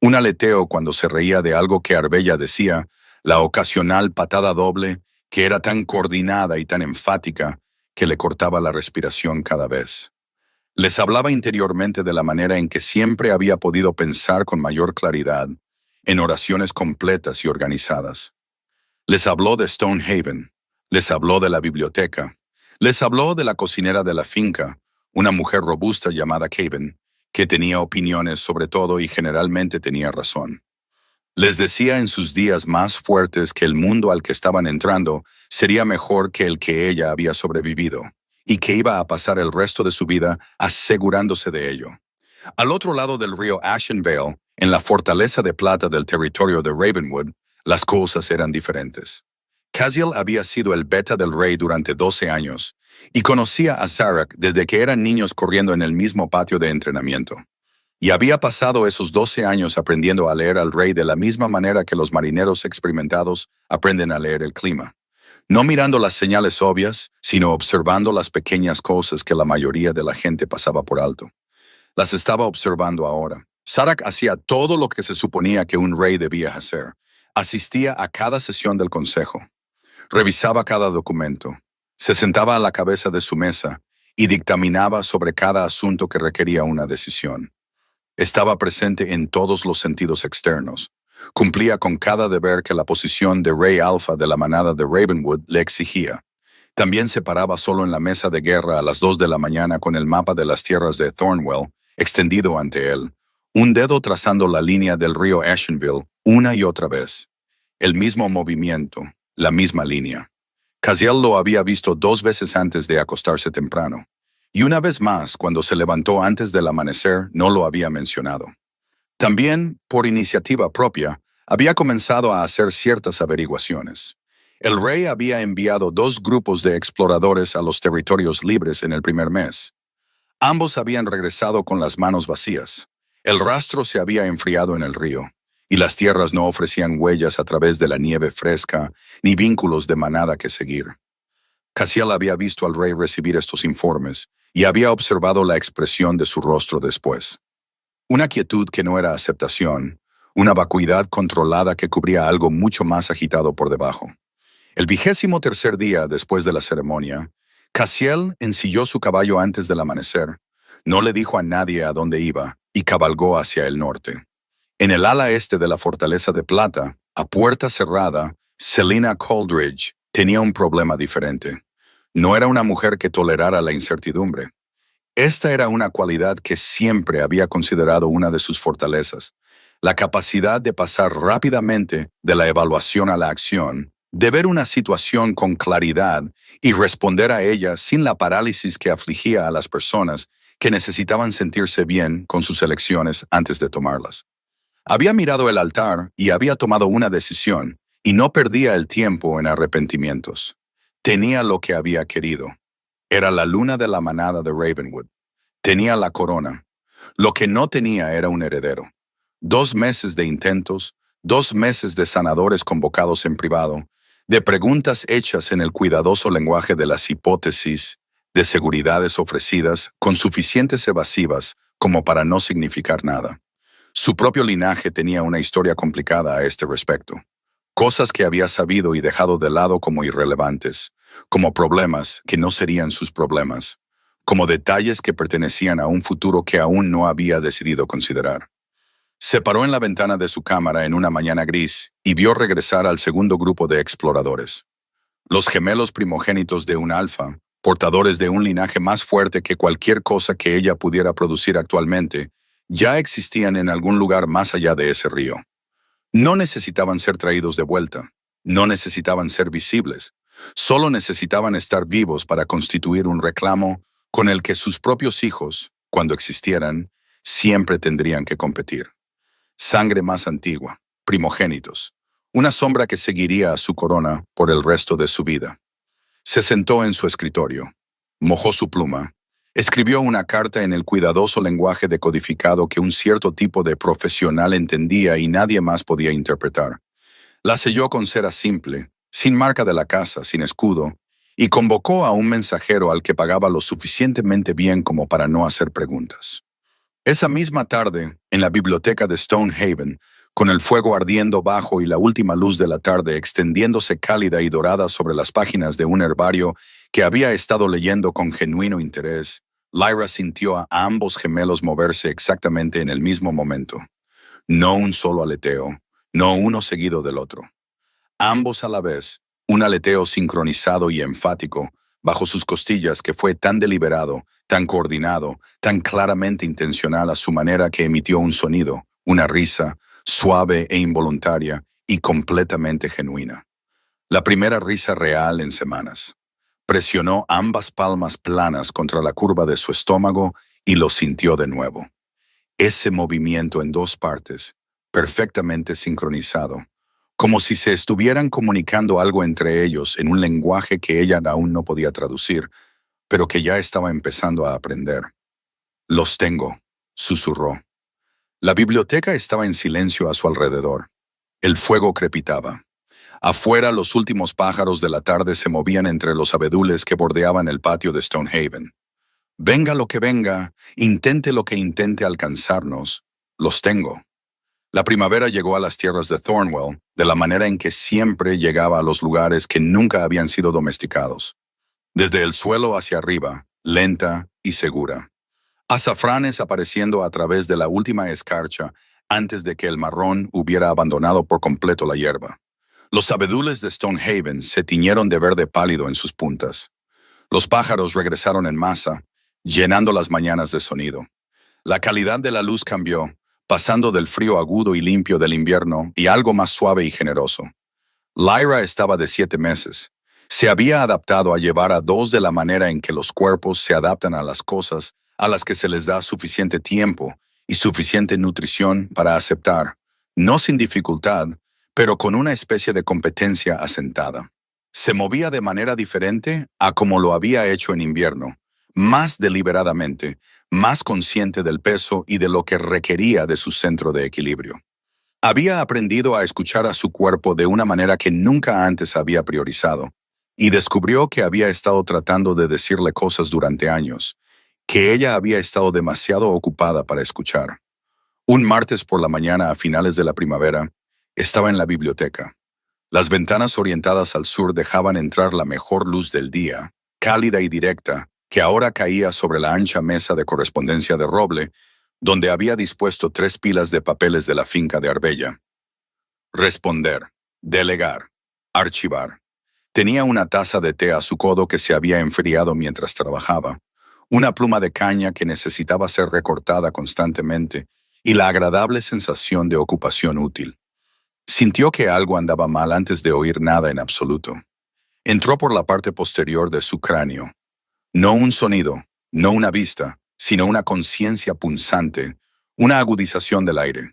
A: un aleteo cuando se reía de algo que Arbella decía, la ocasional patada doble que era tan coordinada y tan enfática que le cortaba la respiración cada vez. Les hablaba interiormente de la manera en que siempre había podido pensar con mayor claridad, en oraciones completas y organizadas. Les habló de Stonehaven, les habló de la biblioteca, les habló de la cocinera de la finca, una mujer robusta llamada Caven, que tenía opiniones sobre todo y generalmente tenía razón. Les decía en sus días más fuertes que el mundo al que estaban entrando sería mejor que el que ella había sobrevivido, y que iba a pasar el resto de su vida asegurándose de ello. Al otro lado del río Ashenvale, en la fortaleza de plata del territorio de Ravenwood, las cosas eran diferentes. Caziel había sido el beta del rey durante 12 años, y conocía a Zarak desde que eran niños corriendo en el mismo patio de entrenamiento. Y había pasado esos 12 años aprendiendo a leer al rey de la misma manera que los marineros experimentados aprenden a leer el clima. No mirando las señales obvias, sino observando las pequeñas cosas que la mayoría de la gente pasaba por alto. Las estaba observando ahora. Zarak hacía todo lo que se suponía que un rey debía hacer. Asistía a cada sesión del consejo. Revisaba cada documento. Se sentaba a la cabeza de su mesa y dictaminaba sobre cada asunto que requería una decisión. Estaba presente en todos los sentidos externos. Cumplía con cada deber que la posición de Rey Alfa de la manada de Ravenwood le exigía. También se paraba solo en la mesa de guerra a las 2 de la mañana con el mapa de las tierras de Thornwell extendido ante él, un dedo trazando la línea del río Ashenville una y otra vez. El mismo movimiento, la misma línea. Caziel lo había visto 2 veces antes de acostarse temprano, y una vez más cuando se levantó antes del amanecer no lo había mencionado. También, por iniciativa propia, había comenzado a hacer ciertas averiguaciones. El rey había enviado 2 grupos de exploradores a los territorios libres en el primer mes. Ambos habían regresado con las manos vacías. El rastro se había enfriado en el río, y las tierras no ofrecían huellas a través de la nieve fresca ni vínculos de manada que seguir. Caziel había visto al rey recibir estos informes y había observado la expresión de su rostro después. Una quietud que no era aceptación, una vacuidad controlada que cubría algo mucho más agitado por debajo. El 23º día después de la ceremonia, Caziel ensilló su caballo antes del amanecer, no le dijo a nadie a dónde iba y cabalgó hacia el norte. En el ala este de la Fortaleza de Plata, a puerta cerrada, Selina Coldridge tenía un problema diferente. No era una mujer que tolerara la incertidumbre. Esta era una cualidad que siempre había considerado una de sus fortalezas, la capacidad de pasar rápidamente de la evaluación a la acción, de ver una situación con claridad y responder a ella sin la parálisis que afligía a las personas que necesitaban sentirse bien con sus elecciones antes de tomarlas. Había mirado el altar y había tomado una decisión, y no perdía el tiempo en arrepentimientos. Tenía lo que había querido. Era la luna de la manada de Ravenwood. Tenía la corona. Lo que no tenía era un heredero. 2 meses de intentos, 2 meses de sanadores convocados en privado, de preguntas hechas en el cuidadoso lenguaje de las hipótesis, de seguridades ofrecidas con suficientes evasivas como para no significar nada. Su propio linaje tenía una historia complicada a este respecto. Cosas que había sabido y dejado de lado como irrelevantes, como problemas que no serían sus problemas, como detalles que pertenecían a un futuro que aún no había decidido considerar. Se paró en la ventana de su cámara en una mañana gris y vio regresar al segundo grupo de exploradores. Los gemelos primogénitos de un alfa, portadores de un linaje más fuerte que cualquier cosa que ella pudiera producir actualmente, ya existían en algún lugar más allá de ese río. No necesitaban ser traídos de vuelta, no necesitaban ser visibles, solo necesitaban estar vivos para constituir un reclamo con el que sus propios hijos, cuando existieran, siempre tendrían que competir. Sangre más antigua, primogénitos, una sombra que seguiría a su corona por el resto de su vida. Se sentó en su escritorio, mojó su pluma, escribió una carta en el cuidadoso lenguaje decodificado que un cierto tipo de profesional entendía y nadie más podía interpretar. La selló con cera simple, sin marca de la casa, sin escudo, y convocó a un mensajero al que pagaba lo suficientemente bien como para no hacer preguntas. Esa misma tarde, en la biblioteca de Stonehaven, con el fuego ardiendo bajo y la última luz de la tarde extendiéndose cálida y dorada sobre las páginas de un herbario que había estado leyendo con genuino interés, Lyra sintió a ambos gemelos moverse exactamente en el mismo momento. No un solo aleteo, no uno seguido del otro. Ambos a la vez, un aleteo sincronizado y enfático, bajo sus costillas que fue tan deliberado, tan coordinado, tan claramente intencional a su manera que emitió un sonido, una risa, suave e involuntaria y completamente genuina. La primera risa real en semanas. Presionó ambas palmas planas contra la curva de su estómago y lo sintió de nuevo. Ese movimiento en 2 partes, perfectamente sincronizado, como si se estuvieran comunicando algo entre ellos en un lenguaje que ella aún no podía traducir, pero que ya estaba empezando a aprender. «Los tengo», susurró. La biblioteca estaba en silencio a su alrededor. El fuego crepitaba. Afuera, los últimos pájaros de la tarde se movían entre los abedules que bordeaban el patio de Stonehaven. Venga lo que venga, intente lo que intente alcanzarnos, los tengo. La primavera llegó a las tierras de Thornwell de la manera en que siempre llegaba a los lugares que nunca habían sido domesticados. Desde el suelo hacia arriba, lenta y segura. Azafranes apareciendo a través de la última escarcha antes de que el marrón hubiera abandonado por completo la hierba. Los abedules de Stonehaven se tiñeron de verde pálido en sus puntas. Los pájaros regresaron en masa, llenando las mañanas de sonido. La calidad de la luz cambió, pasando del frío agudo y limpio del invierno y algo más suave y generoso. Lyra estaba de 7 meses. Se había adaptado a llevar a dos de la manera en que los cuerpos se adaptan a las cosas a las que se les da suficiente tiempo y suficiente nutrición para aceptar, no sin dificultad, pero con una especie de competencia asentada. Se movía de manera diferente a como lo había hecho en invierno, más deliberadamente, más consciente del peso y de lo que requería de su centro de equilibrio. Había aprendido a escuchar a su cuerpo de una manera que nunca antes había priorizado, y descubrió que había estado tratando de decirle cosas durante años, que ella había estado demasiado ocupada para escuchar. Un martes por la mañana a finales de la primavera, estaba en la biblioteca. Las ventanas orientadas al sur dejaban entrar la mejor luz del día, cálida y directa, que ahora caía sobre la ancha mesa de correspondencia de roble, donde había dispuesto 3 pilas de papeles de la finca de Arbella. Responder, delegar, archivar. Tenía una taza de té a su codo que se había enfriado mientras trabajaba, una pluma de caña que necesitaba ser recortada constantemente y la agradable sensación de ocupación útil. Sintió que algo andaba mal antes de oír nada en absoluto. Entró por la parte posterior de su cráneo. No un sonido, no una vista, sino una conciencia punzante, una agudización del aire.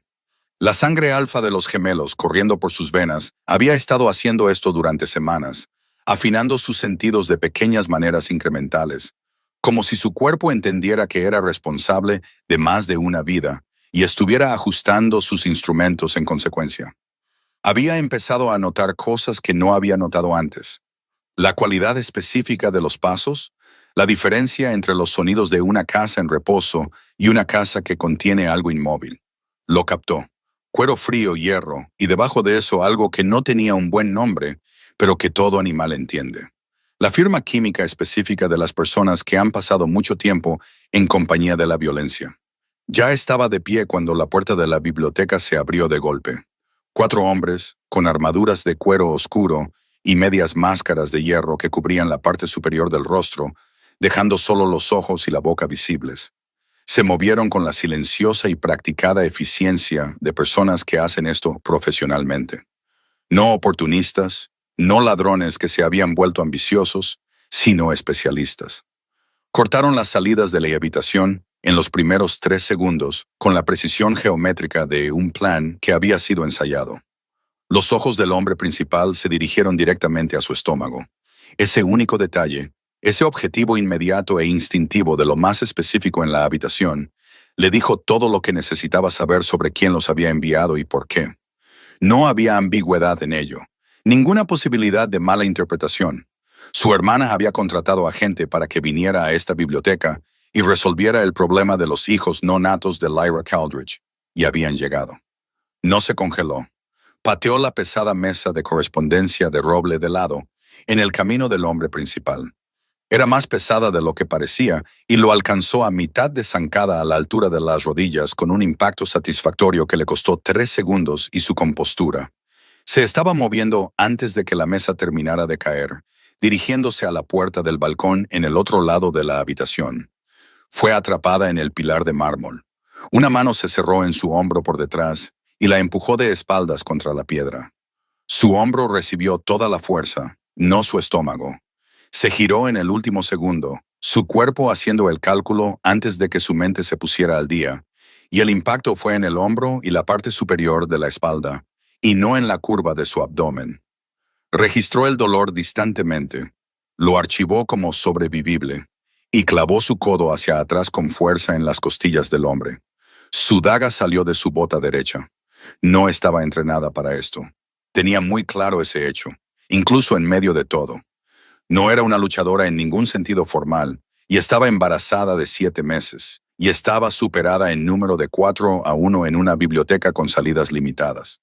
A: La sangre alfa de los gemelos corriendo por sus venas había estado haciendo esto durante semanas, afinando sus sentidos de pequeñas maneras incrementales, como si su cuerpo entendiera que era responsable de más de una vida y estuviera ajustando sus instrumentos en consecuencia. Había empezado a notar cosas que no había notado antes. La cualidad específica de los pasos, la diferencia entre los sonidos de una casa en reposo y una casa que contiene algo inmóvil. Lo captó. Cuero frío, hierro, y debajo de eso algo que no tenía un buen nombre, pero que todo animal entiende. La firma química específica de las personas que han pasado mucho tiempo en compañía de la violencia. Ya estaba de pie cuando la puerta de la biblioteca se abrió de golpe. 4 hombres, con armaduras de cuero oscuro y medias máscaras de hierro que cubrían la parte superior del rostro, dejando solo los ojos y la boca visibles. Se movieron con la silenciosa y practicada eficiencia de personas que hacen esto profesionalmente. No oportunistas, no ladrones que se habían vuelto ambiciosos, sino especialistas. Cortaron las salidas de la habitación en los primeros 3 segundos con la precisión geométrica de un plan que había sido ensayado. Los ojos del hombre principal se dirigieron directamente a su estómago. Ese único detalle, ese objetivo inmediato e instintivo de lo más específico en la habitación, le dijo todo lo que necesitaba saber sobre quién los había enviado y por qué. No había ambigüedad en ello, ninguna posibilidad de mala interpretación. Su hermana había contratado a gente para que viniera a esta biblioteca y resolviera el problema de los hijos no natos de Lyra Caldridge, y habían llegado. No se congeló. Pateó la pesada mesa de correspondencia de roble de lado, en el camino del hombre principal. Era más pesada de lo que parecía y lo alcanzó a mitad de zancada a la altura de las rodillas con un impacto satisfactorio que le costó 3 segundos y su compostura. Se estaba moviendo antes de que la mesa terminara de caer, dirigiéndose a la puerta del balcón en el otro lado de la habitación. Fue atrapada en el pilar de mármol. Una mano se cerró en su hombro por detrás y la empujó de espaldas contra la piedra. Su hombro recibió toda la fuerza, no su estómago. Se giró en el último segundo, su cuerpo haciendo el cálculo antes de que su mente se pusiera al día, y el impacto fue en el hombro y la parte superior de la espalda, y no en la curva de su abdomen. Registró el dolor distantemente, lo archivó como sobrevivible, y clavó su codo hacia atrás con fuerza en las costillas del hombre. Su daga salió de su bota derecha. No estaba entrenada para esto. Tenía muy claro ese hecho, incluso en medio de todo. No era una luchadora en ningún sentido formal, y estaba embarazada de 7 meses, y estaba superada en número de 4-1 en una biblioteca con salidas limitadas.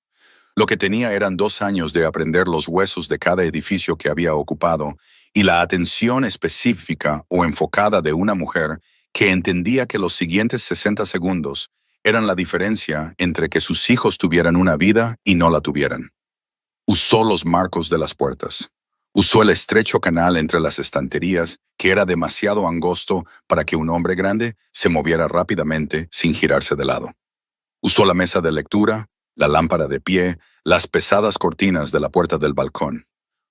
A: Lo que tenía eran 2 años de aprender los huesos de cada edificio que había ocupado, y la atención específica o enfocada de una mujer que entendía que los siguientes 60 segundos eran la diferencia entre que sus hijos tuvieran una vida y no la tuvieran. Usó los marcos de las puertas. Usó el estrecho canal entre las estanterías, que era demasiado angosto para que un hombre grande se moviera rápidamente sin girarse de lado. Usó la mesa de lectura, la lámpara de pie, las pesadas cortinas de la puerta del balcón.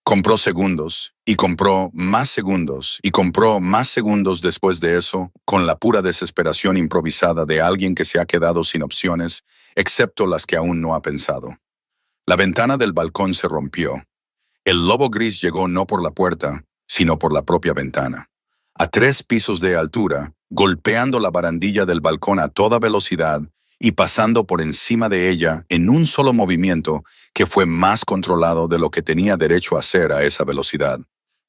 A: Compró segundos, y compró más segundos, y compró más segundos después de eso, con la pura desesperación improvisada de alguien que se ha quedado sin opciones, excepto las que aún no ha pensado. La ventana del balcón se rompió. El lobo gris llegó no por la puerta, sino por la propia ventana. A 3 pisos de altura, golpeando la barandilla del balcón a toda velocidad y pasando por encima de ella en un solo movimiento que fue más controlado de lo que tenía derecho a hacer a esa velocidad.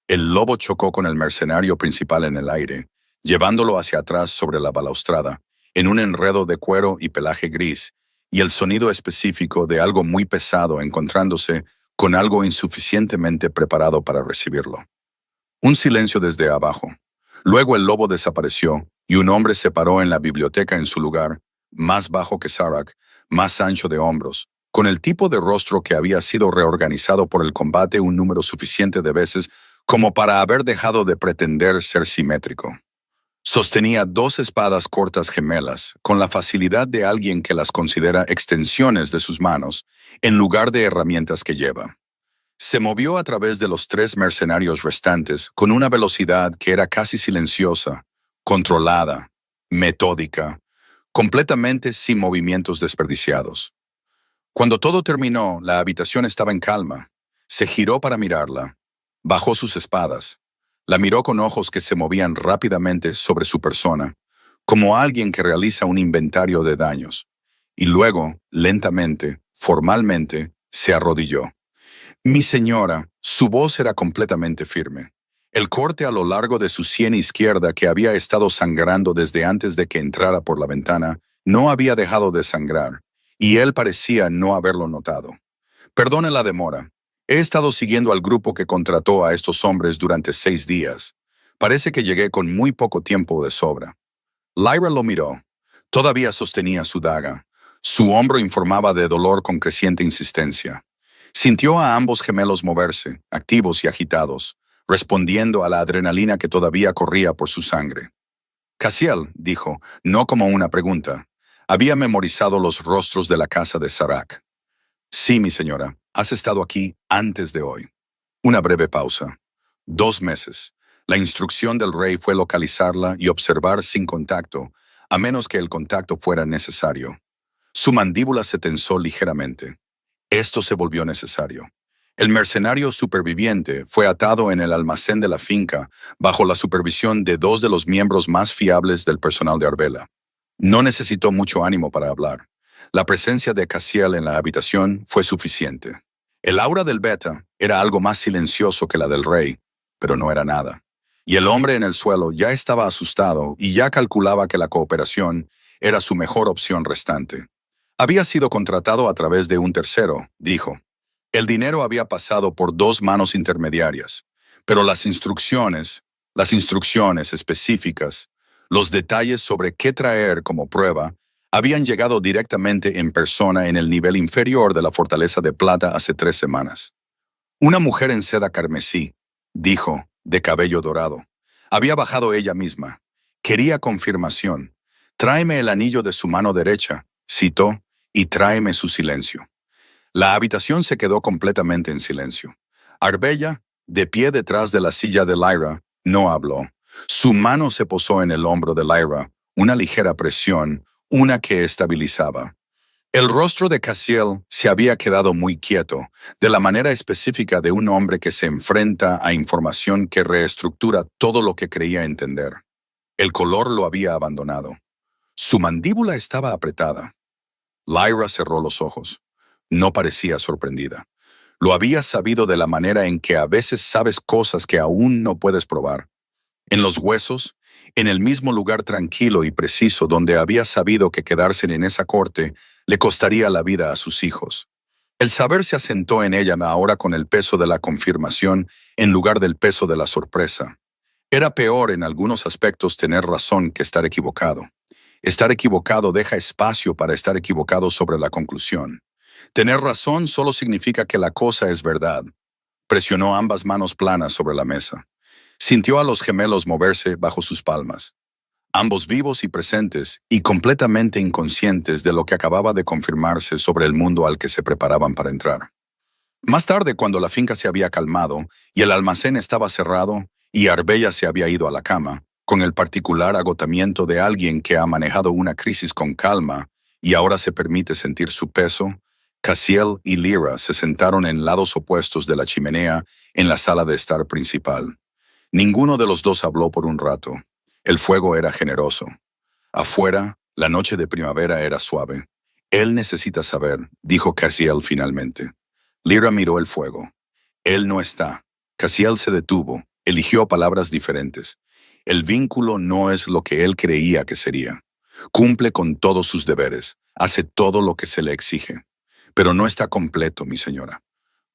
A: El lobo chocó con el mercenario principal en el aire, llevándolo hacia atrás sobre la balaustrada, en un enredo de cuero y pelaje gris, y el sonido específico de algo muy pesado encontrándose con algo insuficientemente preparado para recibirlo. Un silencio desde abajo. Luego el lobo desapareció y un hombre se paró en la biblioteca en su lugar, más bajo que Serac, más ancho de hombros, con el tipo de rostro que había sido reorganizado por el combate un número suficiente de veces como para haber dejado de pretender ser simétrico. Sostenía 2 espadas cortas gemelas, con la facilidad de alguien que las considera extensiones de sus manos, en lugar de herramientas que lleva. Se movió a través de los 3 mercenarios restantes con una velocidad que era casi silenciosa, controlada, metódica, completamente sin movimientos desperdiciados. Cuando todo terminó, la habitación estaba en calma. Se giró para mirarla. Bajó sus espadas. La miró con ojos que se movían rápidamente sobre su persona, como alguien que realiza un inventario de daños. Y luego, lentamente, formalmente, se arrodilló. Mi señora, su voz era completamente firme. El corte a lo largo de su sien izquierda, que había estado sangrando desde antes de que entrara por la ventana, no había dejado de sangrar, y él parecía no haberlo notado. Perdone la demora. He estado siguiendo al grupo que contrató a estos hombres durante 6 días. Parece que llegué con muy poco tiempo de sobra. Lyra lo miró. Todavía sostenía su daga. Su hombro informaba de dolor con creciente insistencia. Sintió a ambos gemelos moverse, activos y agitados, respondiendo a la adrenalina que todavía corría por su sangre. Cassiel, dijo, no como una pregunta. Había memorizado los rostros de la casa de Serac. Sí, mi señora, has estado aquí antes de hoy. Una breve pausa. 2 meses. La instrucción del rey fue localizarla y observar sin contacto, a menos que el contacto fuera necesario. Su mandíbula se tensó ligeramente. Esto se volvió necesario. El mercenario superviviente fue atado en el almacén de la finca bajo la supervisión de 2 de los miembros más fiables del personal de Arbela. No necesitó mucho ánimo para hablar. La presencia de Cassiel en la habitación fue suficiente. El aura del beta era algo más silencioso que la del rey, pero no era nada. Y el hombre en el suelo ya estaba asustado y ya calculaba que la cooperación era su mejor opción restante. Había sido contratado a través de un tercero, dijo. El dinero había pasado por 2 manos intermediarias, pero las instrucciones específicas, los detalles sobre qué traer como prueba, habían llegado directamente en persona en el nivel inferior de la Fortaleza de Plata hace 3 semanas. Una mujer en seda carmesí, dijo, de cabello dorado. Había bajado ella misma. Quería confirmación. Tráeme el anillo de su mano derecha, citó, y tráeme su silencio. La habitación se quedó completamente en silencio. Arbella, de pie detrás de la silla de Lyra, no habló. Su mano se posó en el hombro de Lyra, una ligera presión, una que estabilizaba. El rostro de Cassiel se había quedado muy quieto, de la manera específica de un hombre que se enfrenta a información que reestructura todo lo que creía entender. El color lo había abandonado. Su mandíbula estaba apretada. Lyra cerró los ojos. No parecía sorprendida. Lo había sabido de la manera en que a veces sabes cosas que aún no puedes probar. En los huesos, en el mismo lugar tranquilo y preciso donde había sabido que quedarse en esa corte le costaría la vida a sus hijos. El saber se asentó en ella ahora con el peso de la confirmación en lugar del peso de la sorpresa. Era peor en algunos aspectos tener razón que estar equivocado. Estar equivocado deja espacio para estar equivocado sobre la conclusión. Tener razón solo significa que la cosa es verdad. Presionó ambas manos planas sobre la mesa. Sintió a los gemelos moverse bajo sus palmas. Ambos vivos y presentes y completamente inconscientes de lo que acababa de confirmarse sobre el mundo al que se preparaban para entrar. Más tarde, cuando la finca se había calmado y el almacén estaba cerrado y Arbella se había ido a la cama, con el particular agotamiento de alguien que ha manejado una crisis con calma y ahora se permite sentir su peso, Cassiel y Lyra se sentaron en lados opuestos de la chimenea en la sala de estar principal. Ninguno de los dos habló por un rato. El fuego era generoso. Afuera, la noche de primavera era suave. Él necesita saber, dijo Cassiel finalmente. Lyra miró el fuego. Él no está. Cassiel se detuvo, eligió palabras diferentes. El vínculo no es lo que él creía que sería. Cumple con todos sus deberes, hace todo lo que se le exige. Pero no está completo, mi señora.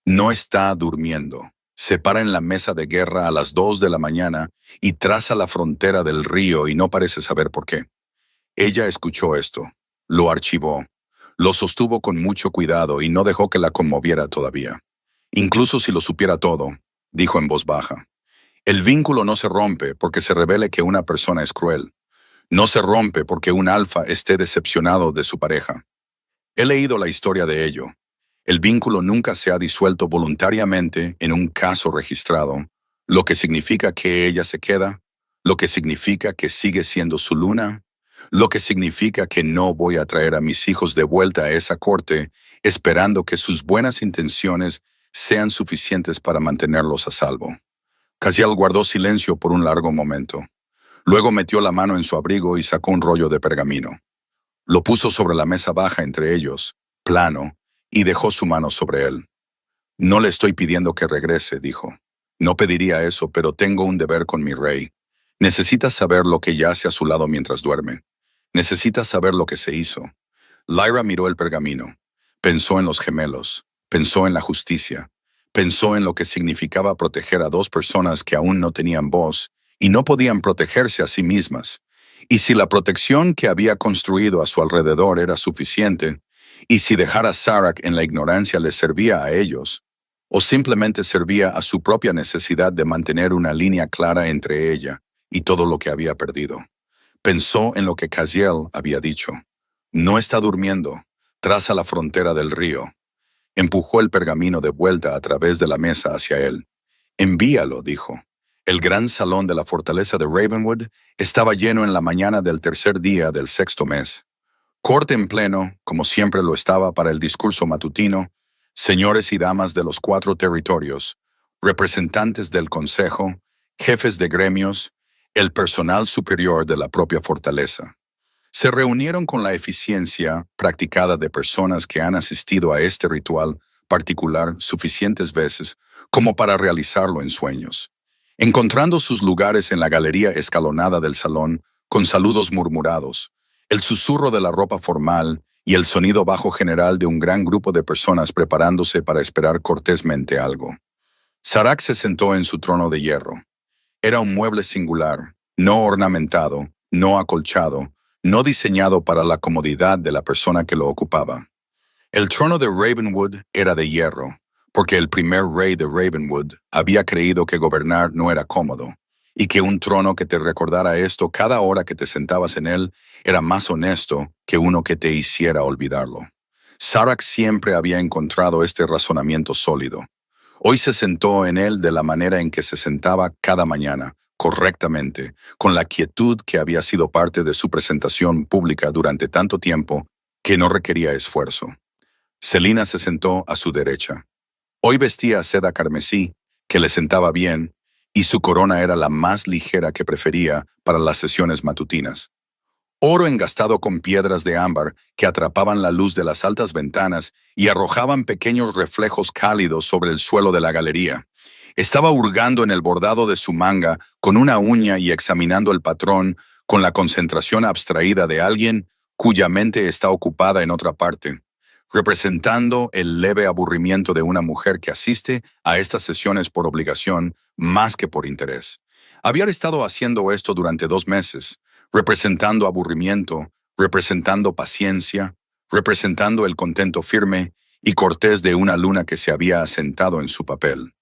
A: No está durmiendo. Se para en la mesa de guerra a las 2 de la mañana y traza la frontera del río y no parece saber por qué. Ella escuchó esto, lo archivó, lo sostuvo con mucho cuidado y no dejó que la conmoviera todavía. Incluso si lo supiera todo, dijo en voz baja. El vínculo no se rompe porque se revele que una persona es cruel. No se rompe porque un alfa esté decepcionado de su pareja. He leído la historia de ello. El vínculo nunca se ha disuelto voluntariamente en un caso registrado, lo que significa que ella se queda, lo que significa que sigue siendo su luna, lo que significa que no voy a traer a mis hijos de vuelta a esa corte esperando que sus buenas intenciones sean suficientes para mantenerlos a salvo. Cassiel guardó silencio por un largo momento. Luego metió la mano en su abrigo y sacó un rollo de pergamino. Lo puso sobre la mesa baja entre ellos, plano, y dejó su mano sobre él. No le estoy pidiendo que regrese, dijo. No pediría eso, pero tengo un deber con mi rey. Necesitas saber lo que yace a su lado mientras duerme. Necesitas saber lo que se hizo. Lyra miró el pergamino. Pensó en los gemelos. Pensó en la justicia. Pensó en lo que significaba proteger a dos personas que aún no tenían voz y no podían protegerse a sí mismas. Y si la protección que había construido a su alrededor era suficiente, y si dejar a Sarac en la ignorancia les servía a ellos, o simplemente servía a su propia necesidad de mantener una línea clara entre ella y todo lo que había perdido. Pensó en lo que Cassiel había dicho. No está durmiendo, traza la frontera del río. Empujó el pergamino de vuelta a través de la mesa hacia él. Envíalo, dijo. El gran salón de la fortaleza de Ravenwood estaba lleno en la mañana del tercer día del sexto mes. Corte en pleno, como siempre lo estaba para el discurso matutino, señores y damas de los 4 territorios, representantes del consejo, jefes de gremios, el personal superior de la propia fortaleza. Se reunieron con la eficiencia practicada de personas que han asistido a este ritual particular suficientes veces como para realizarlo en sueños. Encontrando sus lugares en la galería escalonada del salón, con saludos murmurados, el susurro de la ropa formal y el sonido bajo general de un gran grupo de personas preparándose para esperar cortésmente algo. Sarac se sentó en su trono de hierro. Era un mueble singular, no ornamentado, no acolchado, no diseñado para la comodidad de la persona que lo ocupaba. El trono de Ravenwood era de hierro, porque el primer rey de Ravenwood había creído que gobernar no era cómodo, y que un trono que te recordara esto cada hora que te sentabas en él era más honesto que uno que te hiciera olvidarlo. Sarac siempre había encontrado este razonamiento sólido. Hoy se sentó en él de la manera en que se sentaba cada mañana, correctamente, con la quietud que había sido parte de su presentación pública durante tanto tiempo que no requería esfuerzo. Selina se sentó a su derecha. Hoy vestía seda carmesí, que le sentaba bien, y su corona era la más ligera que prefería para las sesiones matutinas. Oro engastado con piedras de ámbar que atrapaban la luz de las altas ventanas y arrojaban pequeños reflejos cálidos sobre el suelo de la galería. Estaba hurgando en el bordado de su manga con una uña y examinando el patrón con la concentración abstraída de alguien cuya mente está ocupada en otra parte, representando el leve aburrimiento de una mujer que asiste a estas sesiones por obligación más que por interés. Había estado haciendo esto durante 2 meses, representando aburrimiento, representando paciencia, representando el contento firme y cortés de una luna que se había asentado en su papel.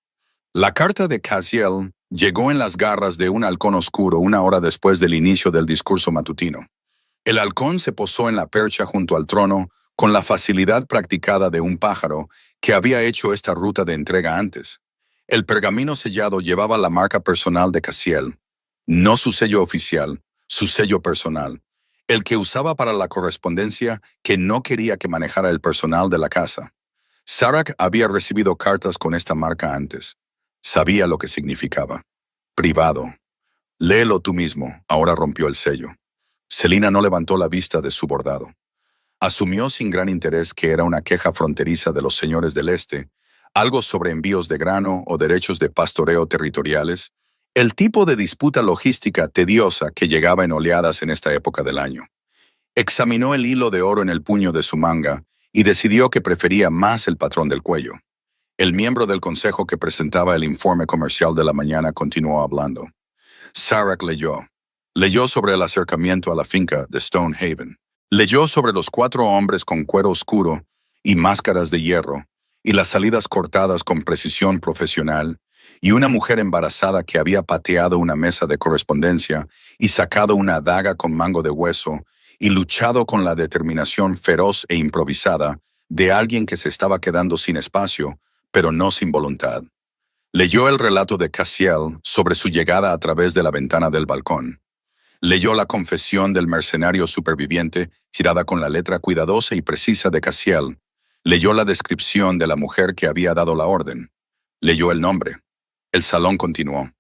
A: La carta de Cassiel llegó en las garras de un halcón oscuro 1 hora después del inicio del discurso matutino. El halcón se posó en la percha junto al trono con la facilidad practicada de un pájaro que había hecho esta ruta de entrega antes. El pergamino sellado llevaba la marca personal de Cassiel, no su sello oficial, su sello personal, el que usaba para la correspondencia que no quería que manejara el personal de la casa. Sarac había recibido cartas con esta marca antes. Sabía lo que significaba. Privado. Léelo tú mismo, ahora rompió el sello. Selina no levantó la vista de su bordado. Asumió sin gran interés que era una queja fronteriza de los señores del Este, algo sobre envíos de grano o derechos de pastoreo territoriales, el tipo de disputa logística tediosa que llegaba en oleadas en esta época del año. Examinó el hilo de oro en el puño de su manga y decidió que prefería más el patrón del cuello. El miembro del consejo que presentaba el informe comercial de la mañana continuó hablando. Sarac leyó. Leyó sobre el acercamiento a la finca de Stonehaven. Leyó sobre los 4 hombres con cuero oscuro y máscaras de hierro, y las salidas cortadas con precisión profesional, y una mujer embarazada que había pateado una mesa de correspondencia y sacado una daga con mango de hueso, y luchado con la determinación feroz e improvisada de alguien que se estaba quedando sin espacio, pero no sin voluntad. Leyó el relato de Cassiel sobre su llegada a través de la ventana del balcón. Leyó la confesión del mercenario superviviente, girada con la letra cuidadosa y precisa de Cassiel. Leyó la descripción de la mujer que había dado la orden. Leyó el nombre. El salón continuó.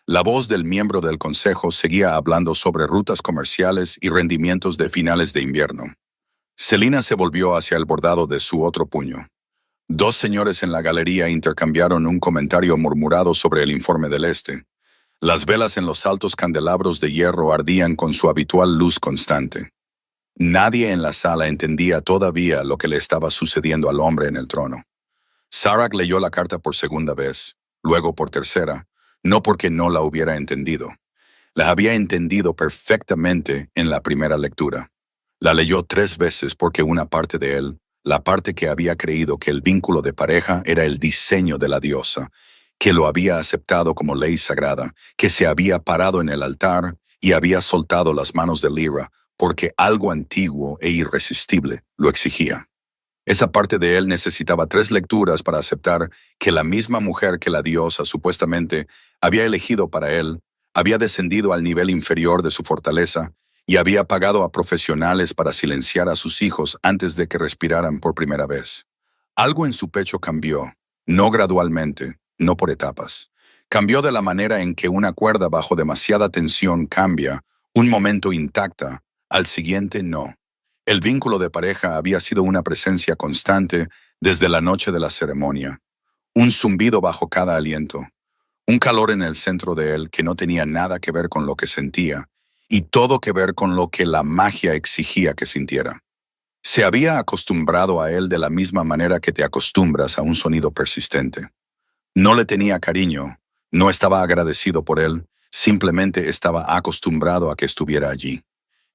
A: La voz del miembro del consejo seguía hablando sobre rutas comerciales y rendimientos de finales de invierno. Selina se volvió hacia el bordado de su otro puño. 2 señores en la galería intercambiaron un comentario murmurado sobre el informe del Este. Las velas en los altos candelabros de hierro ardían con su habitual luz constante. Nadie en la sala entendía todavía lo que le estaba sucediendo al hombre en el trono. Sarac leyó la carta por segunda vez, luego por tercera, no porque no la hubiera entendido. La había entendido perfectamente en la primera lectura. La leyó 3 veces porque una parte de él, la parte que había creído que el vínculo de pareja era el diseño de la diosa, que lo había aceptado como ley sagrada, que se había parado en el altar y había soltado las manos de Lyra porque algo antiguo e irresistible lo exigía. Esa parte de él necesitaba 3 lecturas para aceptar que la misma mujer que la diosa supuestamente había elegido para él había descendido al nivel inferior de su fortaleza y había pagado a profesionales para silenciar a sus hijos antes de que respiraran por primera vez. Algo en su pecho cambió, no gradualmente, no por etapas. Cambió de la manera en que una cuerda bajo demasiada tensión cambia, un momento intacta, al siguiente no. El vínculo de pareja había sido una presencia constante desde la noche de la ceremonia. Un zumbido bajo cada aliento. Un calor en el centro de él que no tenía nada que ver con lo que sentía, y todo que ver con lo que la magia exigía que sintiera. Se había acostumbrado a él de la misma manera que te acostumbras a un sonido persistente. No le tenía cariño, no estaba agradecido por él, simplemente estaba acostumbrado a que estuviera allí.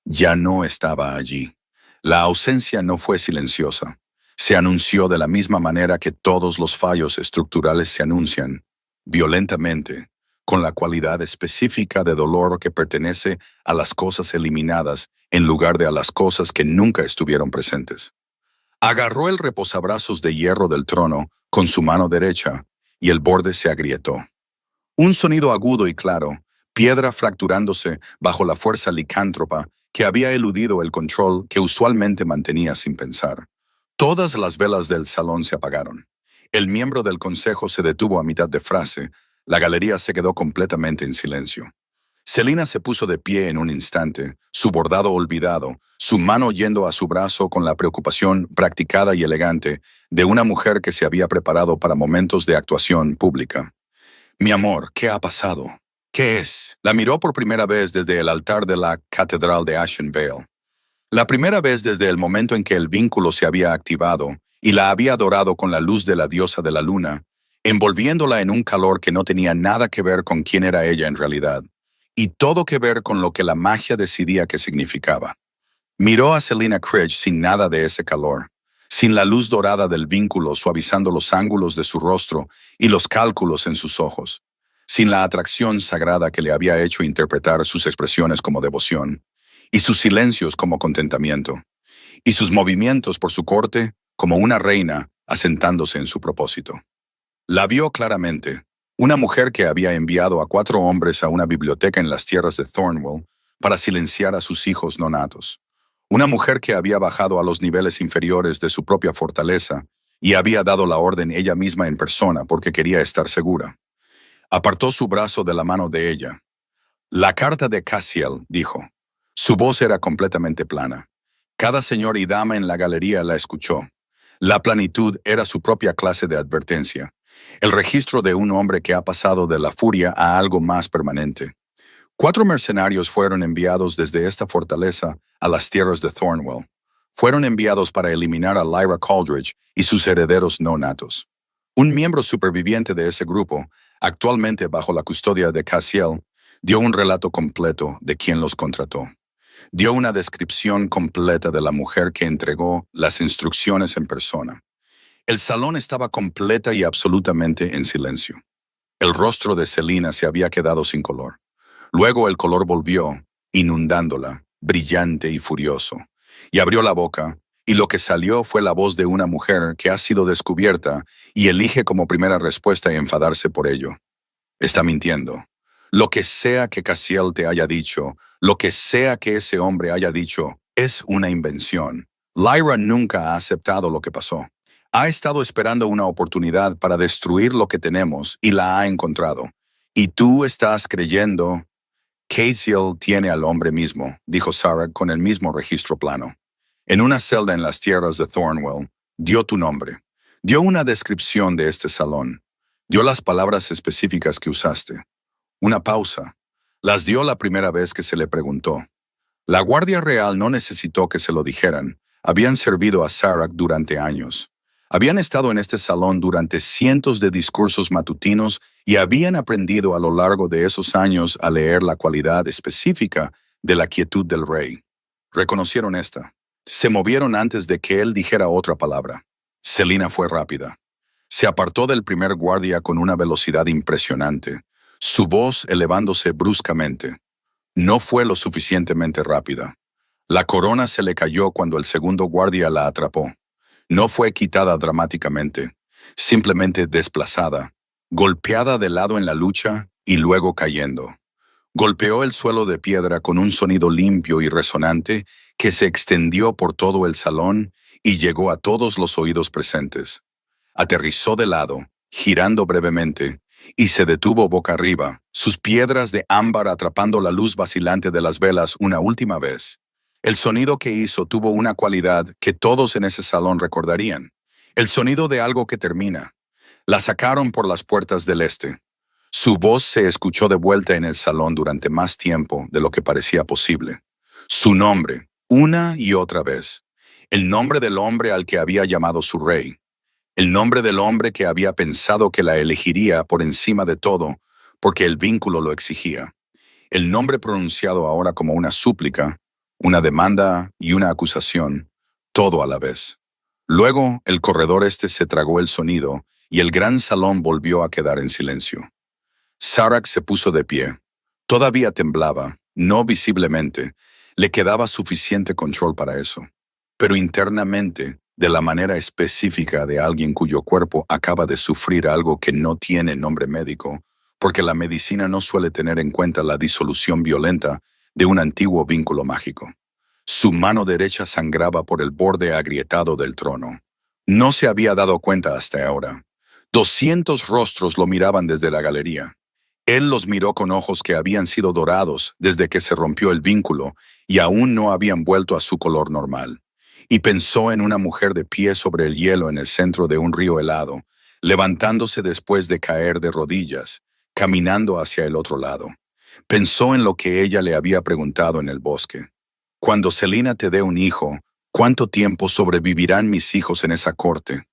A: Ya no estaba allí. La ausencia no fue silenciosa. Se anunció de la misma manera que todos los fallos estructurales se anuncian, violentamente, con la cualidad específica de dolor que pertenece a las cosas eliminadas en lugar de a las cosas que nunca estuvieron presentes. Agarró el reposabrazos de hierro del trono con su mano derecha y el borde se agrietó. Un sonido agudo y claro, piedra fracturándose bajo la fuerza licántropa que había eludido el control que usualmente mantenía sin pensar. Todas las velas del salón se apagaron. El miembro del consejo se detuvo a mitad de frase. La galería se quedó completamente en silencio. Selina se puso de pie en un instante, su bordado olvidado, su mano yendo a su brazo con la preocupación practicada y elegante de una mujer que se había preparado para momentos de actuación pública. «Mi amor, ¿qué ha pasado? ¿Qué es?» La miró por primera vez desde el altar de la Catedral de Ashenvale. La primera vez desde el momento en que el vínculo se había activado y la había adorado con la luz de la diosa de la luna, envolviéndola en un calor que no tenía nada que ver con quién era ella en realidad, y todo que ver con lo que la magia decidía que significaba. Miró a Selina Cridge sin nada de ese calor, sin la luz dorada del vínculo suavizando los ángulos de su rostro y los cálculos en sus ojos, sin la atracción sagrada que le había hecho interpretar sus expresiones como devoción y sus silencios como contentamiento. y sus movimientos por su corte como una reina asentándose en su propósito. La vio claramente, una mujer que había enviado a 4 hombres a una biblioteca en las tierras de Thornwell para silenciar a sus hijos no natos. Una mujer que había bajado a los niveles inferiores de su propia fortaleza y había dado la orden ella misma en persona porque quería estar segura. Apartó su brazo de la mano de ella. La carta de Cassiel, dijo. Su voz era completamente plana. Cada señor y dama en la galería la escuchó. La planitud era su propia clase de advertencia. El registro de un hombre que ha pasado de la furia a algo más permanente. 4 mercenarios fueron enviados desde esta fortaleza a las tierras de Thornwell. Fueron enviados para eliminar a Lyra Coldridge y sus herederos no natos. Un miembro superviviente de ese grupo, actualmente bajo la custodia de Cassiel, dio un relato completo de quién los contrató. Dio una descripción completa de la mujer que entregó las instrucciones en persona. El salón estaba completa y absolutamente en silencio. El rostro de Selina se había quedado sin color. Luego el color volvió, inundándola, brillante y furioso, y abrió la boca, y lo que salió fue la voz de una mujer que ha sido descubierta y elige como primera respuesta enfadarse por ello. Está mintiendo. Lo que sea que Cassiel te haya dicho, lo que sea que ese hombre haya dicho, es una invención. Lyra nunca ha aceptado lo que pasó. Ha estado esperando una oportunidad para destruir lo que tenemos y la ha encontrado. Y tú estás creyendo. Cassiel tiene al hombre mismo, dijo Sarah con el mismo registro plano. En una celda en las tierras de Thornwell, dio tu nombre. Dio una descripción de este salón. Dio las palabras específicas que usaste. Una pausa. Las dio la primera vez que se le preguntó. La Guardia Real no necesitó que se lo dijeran. Habían servido a Sarah durante años. Habían estado en este salón durante cientos de discursos matutinos y habían aprendido a lo largo de esos años a leer la cualidad específica de la quietud del rey. Reconocieron esta. Se movieron antes de que él dijera otra palabra. Selina fue rápida. Se apartó del primer guardia con una velocidad impresionante, su voz elevándose bruscamente. No fue lo suficientemente rápida. La corona se le cayó cuando el segundo guardia la atrapó. No fue quitada dramáticamente, simplemente desplazada, golpeada de lado en la lucha y luego cayendo. Golpeó el suelo de piedra con un sonido limpio y resonante que se extendió por todo el salón y llegó a todos los oídos presentes. Aterrizó de lado, girando brevemente, y se detuvo boca arriba, sus piedras de ámbar atrapando la luz vacilante de las velas una última vez. El sonido que hizo tuvo una cualidad que todos en ese salón recordarían. El sonido de algo que termina. La sacaron por las puertas del este. Su voz se escuchó de vuelta en el salón durante más tiempo de lo que parecía posible. Su nombre, una y otra vez. El nombre del hombre al que había llamado su rey. El nombre del hombre que había pensado que la elegiría por encima de todo, porque el vínculo lo exigía. El nombre pronunciado ahora como una súplica, una demanda y una acusación, todo a la vez. Luego, el corredor este se tragó el sonido y el gran salón volvió a quedar en silencio. Sarah se puso de pie. Todavía temblaba, no visiblemente. Le quedaba suficiente control para eso. Pero internamente, de la manera específica de alguien cuyo cuerpo acaba de sufrir algo que no tiene nombre médico, porque la medicina no suele tener en cuenta la disolución violenta de un antiguo vínculo mágico. Su mano derecha sangraba por el borde agrietado del trono. No se había dado cuenta hasta ahora. 200 rostros lo miraban desde la galería. Él los miró con ojos que habían sido dorados desde que se rompió el vínculo y aún no habían vuelto a su color normal. Y pensó en una mujer de pie sobre el hielo en el centro de un río helado, levantándose después de caer de rodillas, caminando hacia el otro lado. Pensó en lo que ella le había preguntado en el bosque. Cuando Selina te dé un hijo, ¿cuánto tiempo sobrevivirán mis hijos en esa corte?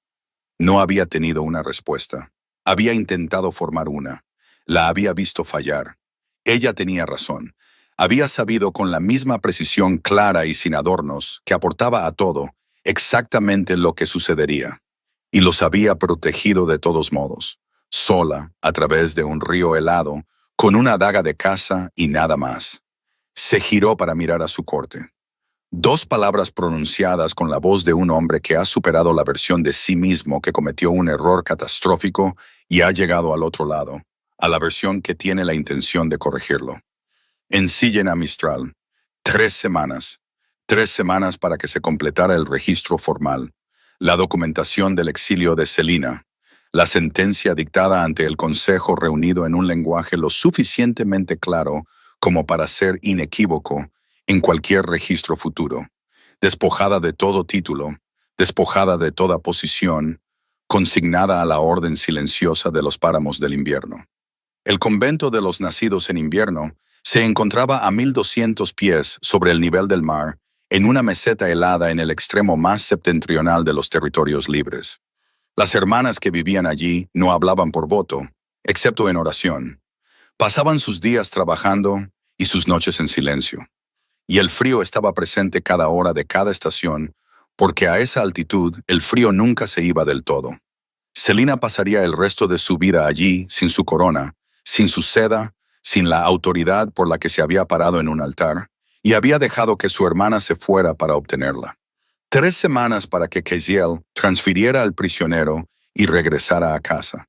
A: No había tenido una respuesta. Había intentado formar una. La había visto fallar. Ella tenía razón. Había sabido con la misma precisión clara y sin adornos, que aportaba a todo, exactamente lo que sucedería. Y los había protegido de todos modos, sola, a través de un río helado, con una daga de caza y nada más. Se giró para mirar a su corte. Dos palabras pronunciadas con la voz de un hombre que ha superado la versión de sí mismo que cometió un error catastrófico y ha llegado al otro lado, a la versión que tiene la intención de corregirlo. Ensillen a Mistral. 3 semanas. 3 semanas para que se completara el registro formal, la documentación del exilio de Celina, la sentencia dictada ante el Consejo reunido en un lenguaje lo suficientemente claro como para ser inequívoco en cualquier registro futuro, despojada de todo título, despojada de toda posición, consignada a la orden silenciosa de los páramos del invierno. El convento de los nacidos en invierno se encontraba a 1200 pies sobre el nivel del mar, en una meseta helada en el extremo más septentrional de los territorios libres. Las hermanas que vivían allí no hablaban por voto, excepto en oración. Pasaban sus días trabajando y sus noches en silencio. Y el frío estaba presente cada hora de cada estación, porque a esa altitud el frío nunca se iba del todo. Celina pasaría el resto de su vida allí, sin su corona, sin su seda, sin la autoridad por la que se había parado en un altar, y había dejado que su hermana se fuera para obtenerla. 3 semanas para que Keziel transfiriera al prisionero y regresara a casa.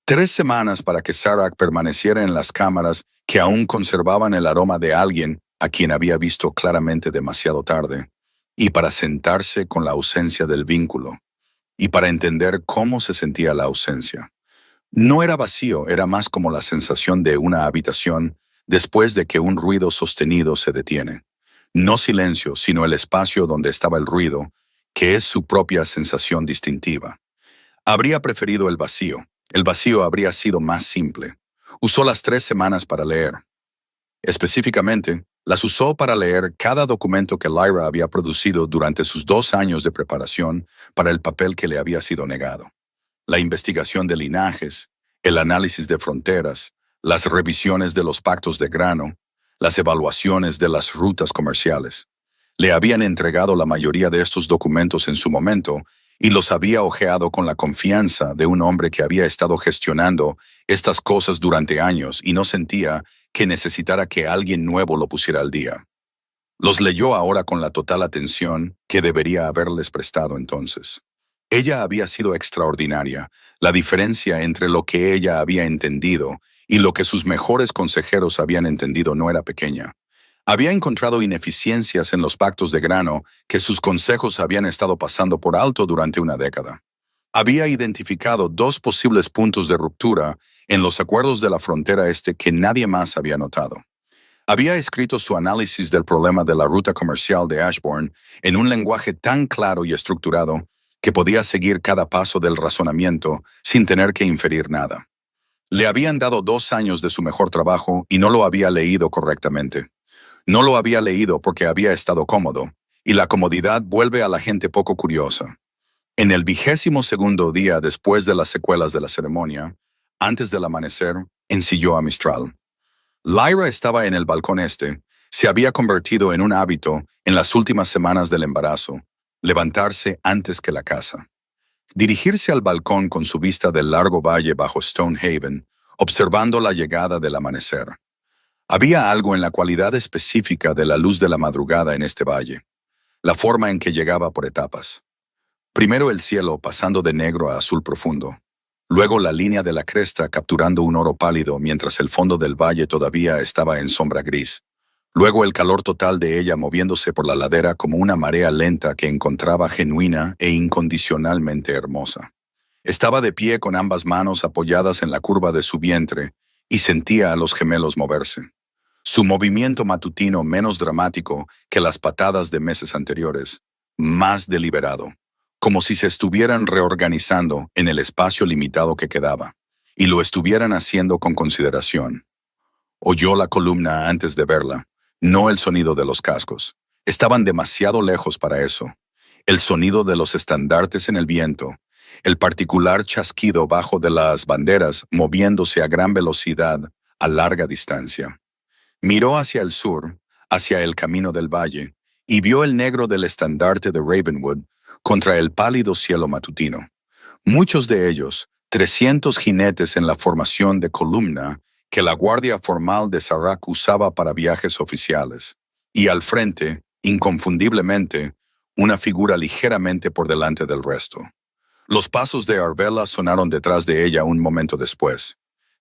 A: 3 semanas para que Sarak permaneciera en las cámaras que aún conservaban el aroma de alguien a quien había visto claramente demasiado tarde, y para sentarse con la ausencia del vínculo, y para entender cómo se sentía la ausencia. No era vacío, era más como la sensación de una habitación después de que un ruido sostenido se detiene. No silencio, sino el espacio donde estaba el ruido, que es su propia sensación distintiva. Habría preferido el vacío. El vacío habría sido más simple. Usó las 3 semanas para leer. Específicamente, las usó para leer cada documento que Lyra había producido durante sus 2 años de preparación para el papel que le había sido negado. La investigación de linajes, el análisis de fronteras, las revisiones de los pactos de grano, las evaluaciones de las rutas comerciales. Le habían entregado la mayoría de estos documentos en su momento y los había hojeado con la confianza de un hombre que había estado gestionando estas cosas durante años y no sentía que necesitara que alguien nuevo lo pusiera al día. Los leyó ahora con la total atención que debería haberles prestado entonces. Ella había sido extraordinaria. La diferencia entre lo que ella había entendido y lo que sus mejores consejeros habían entendido no era pequeña. Había encontrado ineficiencias en los pactos de grano que sus consejos habían estado pasando por alto durante una década. Había identificado 2 posibles puntos de ruptura en los acuerdos de la frontera este que nadie más había notado. Había escrito su análisis del problema de la ruta comercial de Ashbourne en un lenguaje tan claro y estructurado que podía seguir cada paso del razonamiento sin tener que inferir nada. Le habían dado 2 años de su mejor trabajo y no lo había leído correctamente. No lo había leído porque había estado cómodo, y la comodidad vuelve a la gente poco curiosa. En el 22º día después de las secuelas de la ceremonia, antes del amanecer, ensilló a Mistral. Lyra estaba en el balcón este, se había convertido en un hábito en las últimas semanas del embarazo, levantarse antes que la casa. Dirigirse al balcón con su vista del largo valle bajo Stonehaven, observando la llegada del amanecer. Había algo en la cualidad específica de la luz de la madrugada en este valle, la forma en que llegaba por etapas. Primero el cielo pasando de negro a azul profundo, luego la línea de la cresta capturando un oro pálido mientras el fondo del valle todavía estaba en sombra gris, luego el calor total de ella moviéndose por la ladera como una marea lenta que encontraba genuina e incondicionalmente hermosa. Estaba de pie con ambas manos apoyadas en la curva de su vientre y sentía a los gemelos moverse. Su movimiento matutino menos dramático que las patadas de meses anteriores, más deliberado, como si se estuvieran reorganizando en el espacio limitado que quedaba, y lo estuvieran haciendo con consideración. Oyó la columna antes de verla, no el sonido de los cascos. Estaban demasiado lejos para eso. El sonido de los estandartes en el viento, el particular chasquido bajo de las banderas moviéndose a gran velocidad a larga distancia. Miró hacia el sur, hacia el camino del valle, y vio el negro del estandarte de Ravenwood contra el pálido cielo matutino. Muchos de ellos, 300 jinetes en la formación de columna que la guardia formal de Sarak usaba para viajes oficiales, y al frente, inconfundiblemente, una figura ligeramente por delante del resto. Los pasos de Arbella sonaron detrás de ella un momento después.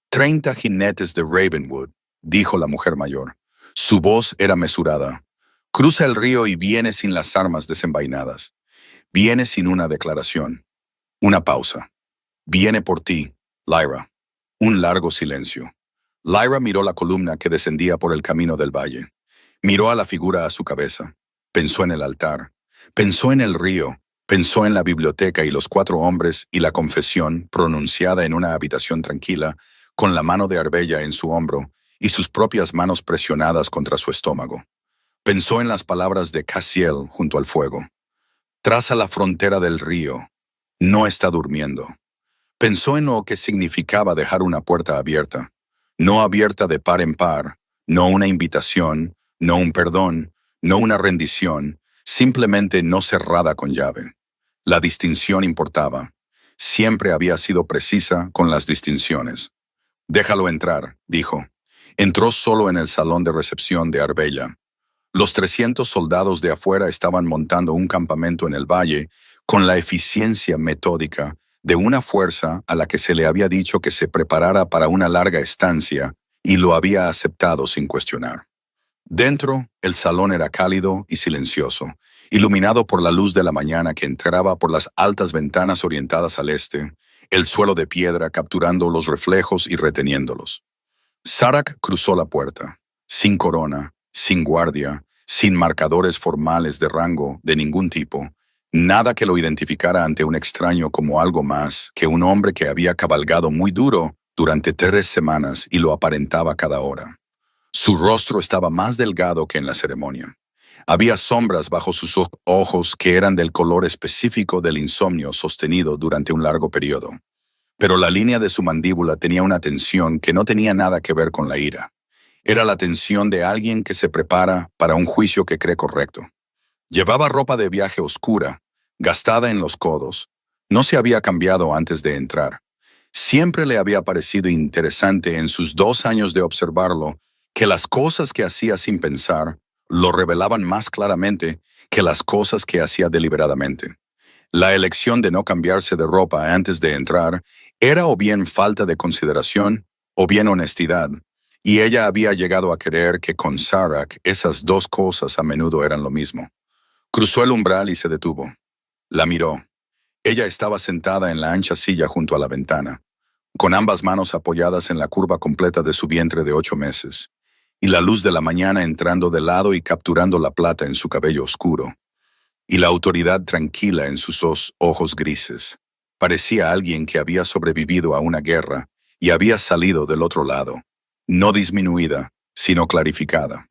A: 30 jinetes de Ravenwood, dijo la mujer mayor. Su voz era mesurada. Cruza el río y viene sin las armas desenvainadas. Viene sin una declaración. Una pausa. Viene por ti, Lyra. Un largo silencio. Lyra miró la columna que descendía por el camino del valle. Miró a la figura a su cabeza. Pensó en el altar. Pensó en el río. Pensó en la biblioteca y los 4 hombres y la confesión pronunciada en una habitación tranquila, con la mano de Arbella en su hombro y sus propias manos presionadas contra su estómago. Pensó en las palabras de Cassiel junto al fuego. Traza la frontera del río. No está durmiendo. Pensó en lo que significaba dejar una puerta abierta. No abierta de par en par, no una invitación, no un perdón, no una rendición, simplemente no cerrada con llave. La distinción importaba. Siempre había sido precisa con las distinciones. Déjalo entrar, dijo. Entró solo en el salón de recepción de Arbella. Los 300 soldados de afuera estaban montando un campamento en el valle con la eficiencia metódica de una fuerza a la que se le había dicho que se preparara para una larga estancia y lo había aceptado sin cuestionar. Dentro, el salón era cálido y silencioso, iluminado por la luz de la mañana que entraba por las altas ventanas orientadas al este, el suelo de piedra capturando los reflejos y reteniéndolos. Sarak cruzó la puerta, sin corona, sin guardia, sin marcadores formales de rango de ningún tipo, nada que lo identificara ante un extraño como algo más que un hombre que había cabalgado muy duro durante 3 semanas y lo aparentaba cada hora. Su rostro estaba más delgado que en la ceremonia. Había sombras bajo sus ojos que eran del color específico del insomnio sostenido durante un largo periodo. Pero la línea de su mandíbula tenía una tensión que no tenía nada que ver con la ira. Era la tensión de alguien que se prepara para un juicio que cree correcto. Llevaba ropa de viaje oscura, gastada en los codos. No se había cambiado antes de entrar. Siempre le había parecido interesante en sus 2 años de observarlo que las cosas que hacía sin pensar lo revelaban más claramente que las cosas que hacía deliberadamente. La elección de no cambiarse de ropa antes de entrar era o bien falta de consideración o bien honestidad, y ella había llegado a creer que con Sarak esas 2 cosas a menudo eran lo mismo. Cruzó el umbral y se detuvo. La miró. Ella estaba sentada en la ancha silla junto a la ventana, con ambas manos apoyadas en la curva completa de su vientre de 8 meses, y la luz de la mañana entrando de lado y capturando la plata en su cabello oscuro, y la autoridad tranquila en sus ojos grises. Parecía alguien que había sobrevivido a una guerra y había salido del otro lado, no disminuida, sino clarificada.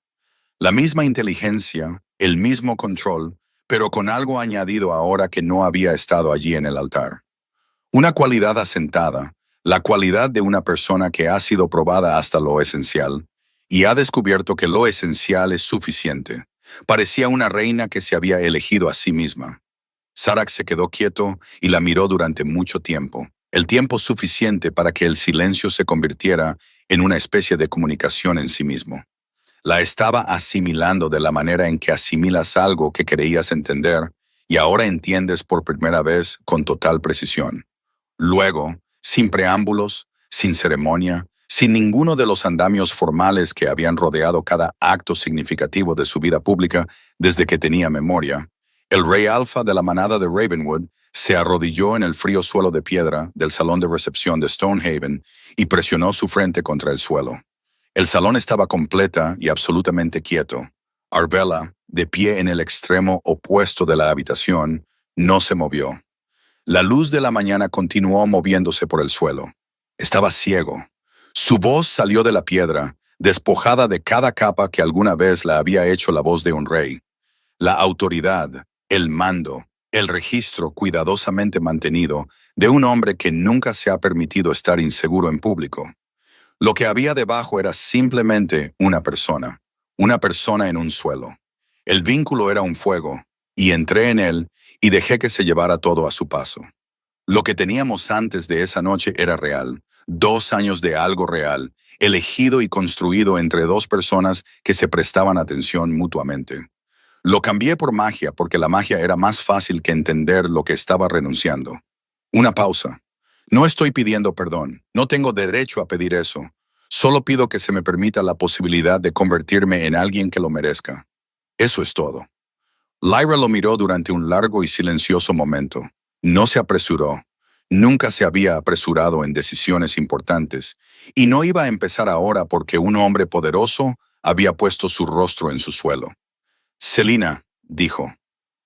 A: La misma inteligencia, el mismo control, pero con algo añadido ahora que no había estado allí en el altar. Una cualidad asentada, la cualidad de una persona que ha sido probada hasta lo esencial, y ha descubierto que lo esencial es suficiente. Parecía una reina que se había elegido a sí misma. Sarak se quedó quieto y la miró durante mucho tiempo, el tiempo suficiente para que el silencio se convirtiera en una especie de comunicación en sí mismo. La estaba asimilando de la manera en que asimilas algo que creías entender y ahora entiendes por primera vez con total precisión. Luego, sin preámbulos, sin ceremonia, sin ninguno de los andamios formales que habían rodeado cada acto significativo de su vida pública desde que tenía memoria, el rey alfa de la manada de Ravenwood se arrodilló en el frío suelo de piedra del salón de recepción de Stonehaven y presionó su frente contra el suelo. El salón estaba completa y absolutamente quieto. Arbella, de pie en el extremo opuesto de la habitación, no se movió. La luz de la mañana continuó moviéndose por el suelo. Estaba ciego. Su voz salió de la piedra, despojada de cada capa que alguna vez la había hecho la voz de un rey. La autoridad, el mando, el registro cuidadosamente mantenido de un hombre que nunca se ha permitido estar inseguro en público. Lo que había debajo era simplemente una persona en un suelo. El vínculo era un fuego, y entré en él y dejé que se llevara todo a su paso. Lo que teníamos antes de esa noche era real, 2 años de algo real, elegido y construido entre 2 personas que se prestaban atención mutuamente. Lo cambié por magia porque la magia era más fácil que entender lo que estaba renunciando. Una pausa. No estoy pidiendo perdón. No tengo derecho a pedir eso. Solo pido que se me permita la posibilidad de convertirme en alguien que lo merezca. Eso es todo. Lyra lo miró durante un largo y silencioso momento. No se apresuró. Nunca se había apresurado en decisiones importantes, y no iba a empezar ahora porque un hombre poderoso había puesto su rostro en su suelo. Selina, dijo.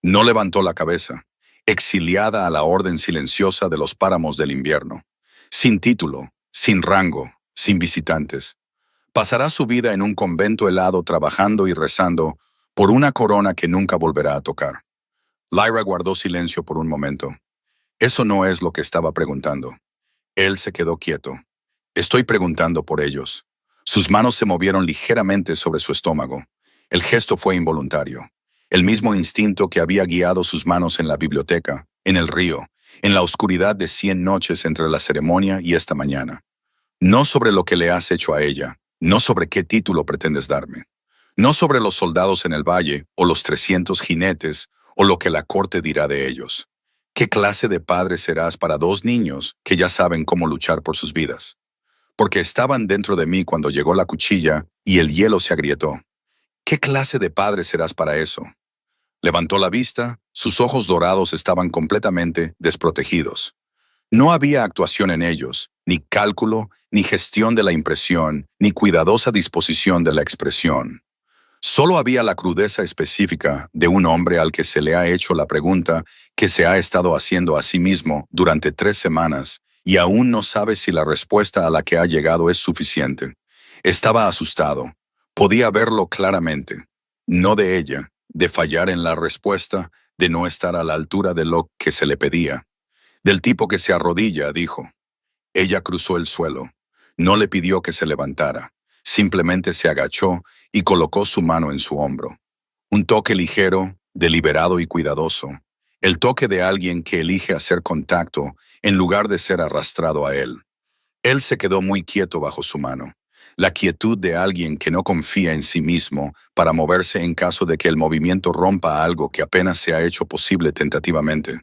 A: No levantó la cabeza, exiliada a la orden silenciosa de los páramos del invierno. Sin título, sin rango, sin visitantes. Pasará su vida en un convento helado trabajando y rezando por una corona que nunca volverá a tocar. Lyra guardó silencio por un momento. Eso no es lo que estaba preguntando. Él se quedó quieto. Estoy preguntando por ellos. Sus manos se movieron ligeramente sobre su estómago. El gesto fue involuntario. El mismo instinto que había guiado sus manos en la biblioteca, en el río, en la oscuridad de 100 noches entre la ceremonia y esta mañana. No sobre lo que le has hecho a ella, no sobre qué título pretendes darme, no sobre los soldados en el valle o los 300 jinetes o lo que la corte dirá de ellos. ¿Qué clase de padre serás para dos niños que ya saben cómo luchar por sus vidas? Porque estaban dentro de mí cuando llegó la cuchilla y el hielo se agrietó. ¿Qué clase de padre serás para eso? Levantó la vista, sus ojos dorados estaban completamente desprotegidos. No había actuación en ellos, ni cálculo, ni gestión de la impresión, ni cuidadosa disposición de la expresión. Solo había la crudeza específica de un hombre al que se le ha hecho la pregunta que se ha estado haciendo a sí mismo durante 3 semanas y aún no sabe si la respuesta a la que ha llegado es suficiente. Estaba asustado. Podía verlo claramente. No de ella, de fallar en la respuesta, de no estar a la altura de lo que se le pedía. Del tipo que se arrodilla, dijo. Ella cruzó el suelo. No le pidió que se levantara. Simplemente se agachó y colocó su mano en su hombro. Un toque ligero, deliberado y cuidadoso. El toque de alguien que elige hacer contacto en lugar de ser arrastrado a él. Él se quedó muy quieto bajo su mano. La quietud de alguien que no confía en sí mismo para moverse en caso de que el movimiento rompa algo que apenas se ha hecho posible tentativamente.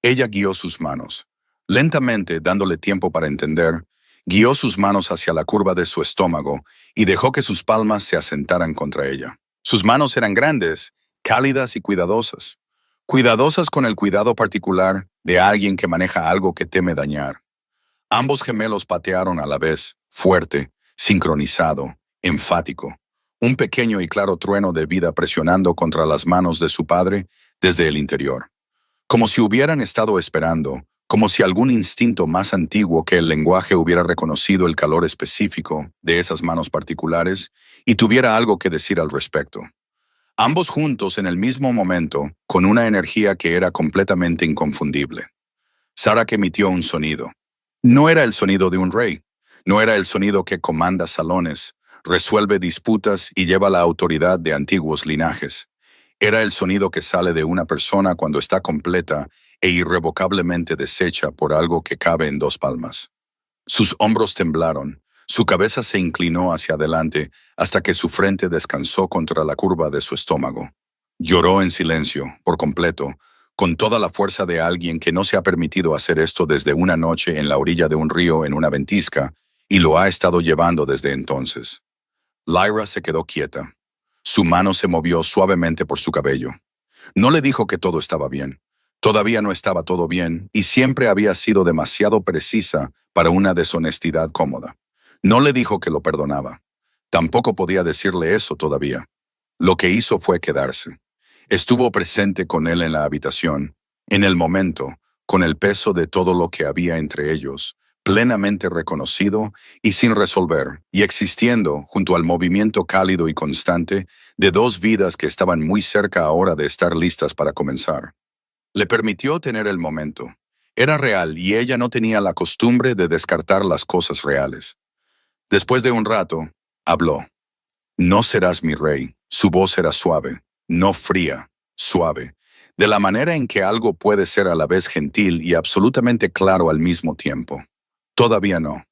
A: Ella guió sus manos. Lentamente, dándole tiempo para entender, guió sus manos hacia la curva de su estómago y dejó que sus palmas se asentaran contra ella. Sus manos eran grandes, cálidas y cuidadosas. Cuidadosas con el cuidado particular de alguien que maneja algo que teme dañar. Ambos gemelos patearon a la vez, fuerte, sincronizado, enfático. Un pequeño y claro trueno de vida presionando contra las manos de su padre desde el interior. Como si hubieran estado esperando, como si algún instinto más antiguo que el lenguaje hubiera reconocido el calor específico de esas manos particulares y tuviera algo que decir al respecto. Ambos juntos en el mismo momento, con una energía que era completamente inconfundible. Sarak emitió un sonido. No era el sonido de un rey, no era el sonido que comanda salones, resuelve disputas y lleva la autoridad de antiguos linajes. Era el sonido que sale de una persona cuando está completa e irrevocablemente deshecha por algo que cabe en 2 palmas. Sus hombros temblaron, su cabeza se inclinó hacia adelante hasta que su frente descansó contra la curva de su estómago. Lloró en silencio, por completo, con toda la fuerza de alguien que no se ha permitido hacer esto desde una noche en la orilla de un río en una ventisca, y lo ha estado llevando desde entonces. Lyra se quedó quieta. Su mano se movió suavemente por su cabello. No le dijo que todo estaba bien. Todavía no estaba todo bien y siempre había sido demasiado precisa para una deshonestidad cómoda. No le dijo que lo perdonaba. Tampoco podía decirle eso todavía. Lo que hizo fue quedarse. Estuvo presente con él en la habitación, en el momento, con el peso de todo lo que había entre ellos, plenamente reconocido y sin resolver, y existiendo junto al movimiento cálido y constante de 2 vidas que estaban muy cerca ahora de estar listas para comenzar. Le permitió tener el momento. Era real y ella no tenía la costumbre de descartar las cosas reales. Después de un rato, habló. No serás mi rey. Su voz era suave, no fría, suave, de la manera en que algo puede ser a la vez gentil y absolutamente claro al mismo tiempo. Todavía no.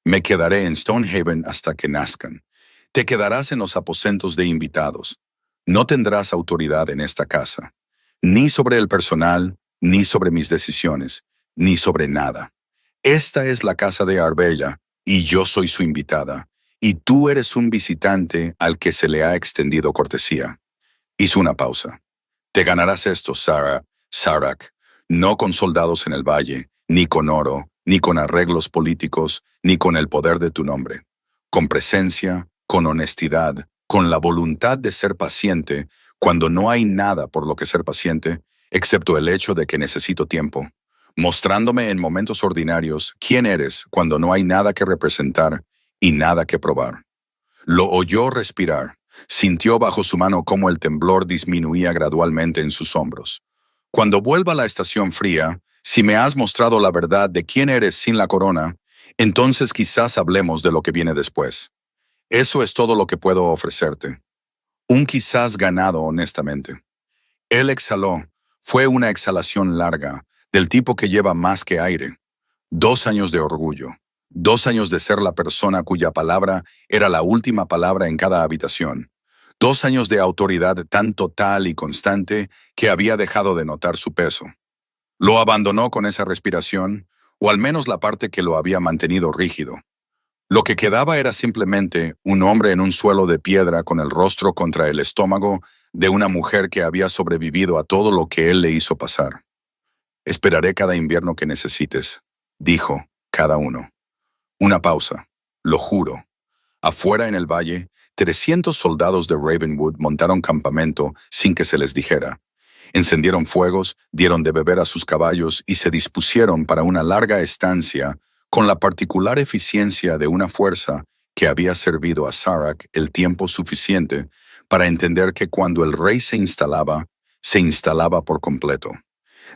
A: Me quedaré en Stonehaven hasta que nazcan. Te quedarás en los aposentos de invitados. No tendrás autoridad en esta casa, ni sobre el personal, ni sobre mis decisiones, ni sobre nada. Esta es la casa de Arbella, y yo soy su invitada, y tú eres un visitante al que se le ha extendido cortesía. Hizo una pausa. Te ganarás esto, Sarak, no con soldados en el valle, ni con oro, ni con arreglos políticos, ni con el poder de tu nombre. Con presencia, con honestidad, con la voluntad de ser paciente, cuando no hay nada por lo que ser paciente, excepto el hecho de que necesito tiempo. Mostrándome en momentos ordinarios quién eres cuando no hay nada que representar y nada que probar. Lo oyó respirar. Sintió bajo su mano cómo el temblor disminuía gradualmente en sus hombros. Cuando vuelva a la estación fría, si me has mostrado la verdad de quién eres sin la corona, entonces quizás hablemos de lo que viene después. Eso es todo lo que puedo ofrecerte. Un quizás ganado honestamente. Él exhaló. Fue una exhalación larga, del tipo que lleva más que aire. 2 años de orgullo. 2 años de ser la persona cuya palabra era la última palabra en cada habitación. 2 años de autoridad tan total y constante que había dejado de notar su peso. Lo abandonó con esa respiración, o al menos la parte que lo había mantenido rígido. Lo que quedaba era simplemente un hombre en un suelo de piedra con el rostro contra el estómago de una mujer que había sobrevivido a todo lo que él le hizo pasar. Esperaré cada invierno que necesites, dijo, cada uno. Una pausa. Lo juro. Afuera en el valle, 300 soldados de Ravenwood montaron campamento sin que se les dijera. Encendieron fuegos, dieron de beber a sus caballos y se dispusieron para una larga estancia con la particular eficiencia de una fuerza que había servido a Sarak el tiempo suficiente para entender que cuando el rey se instalaba por completo.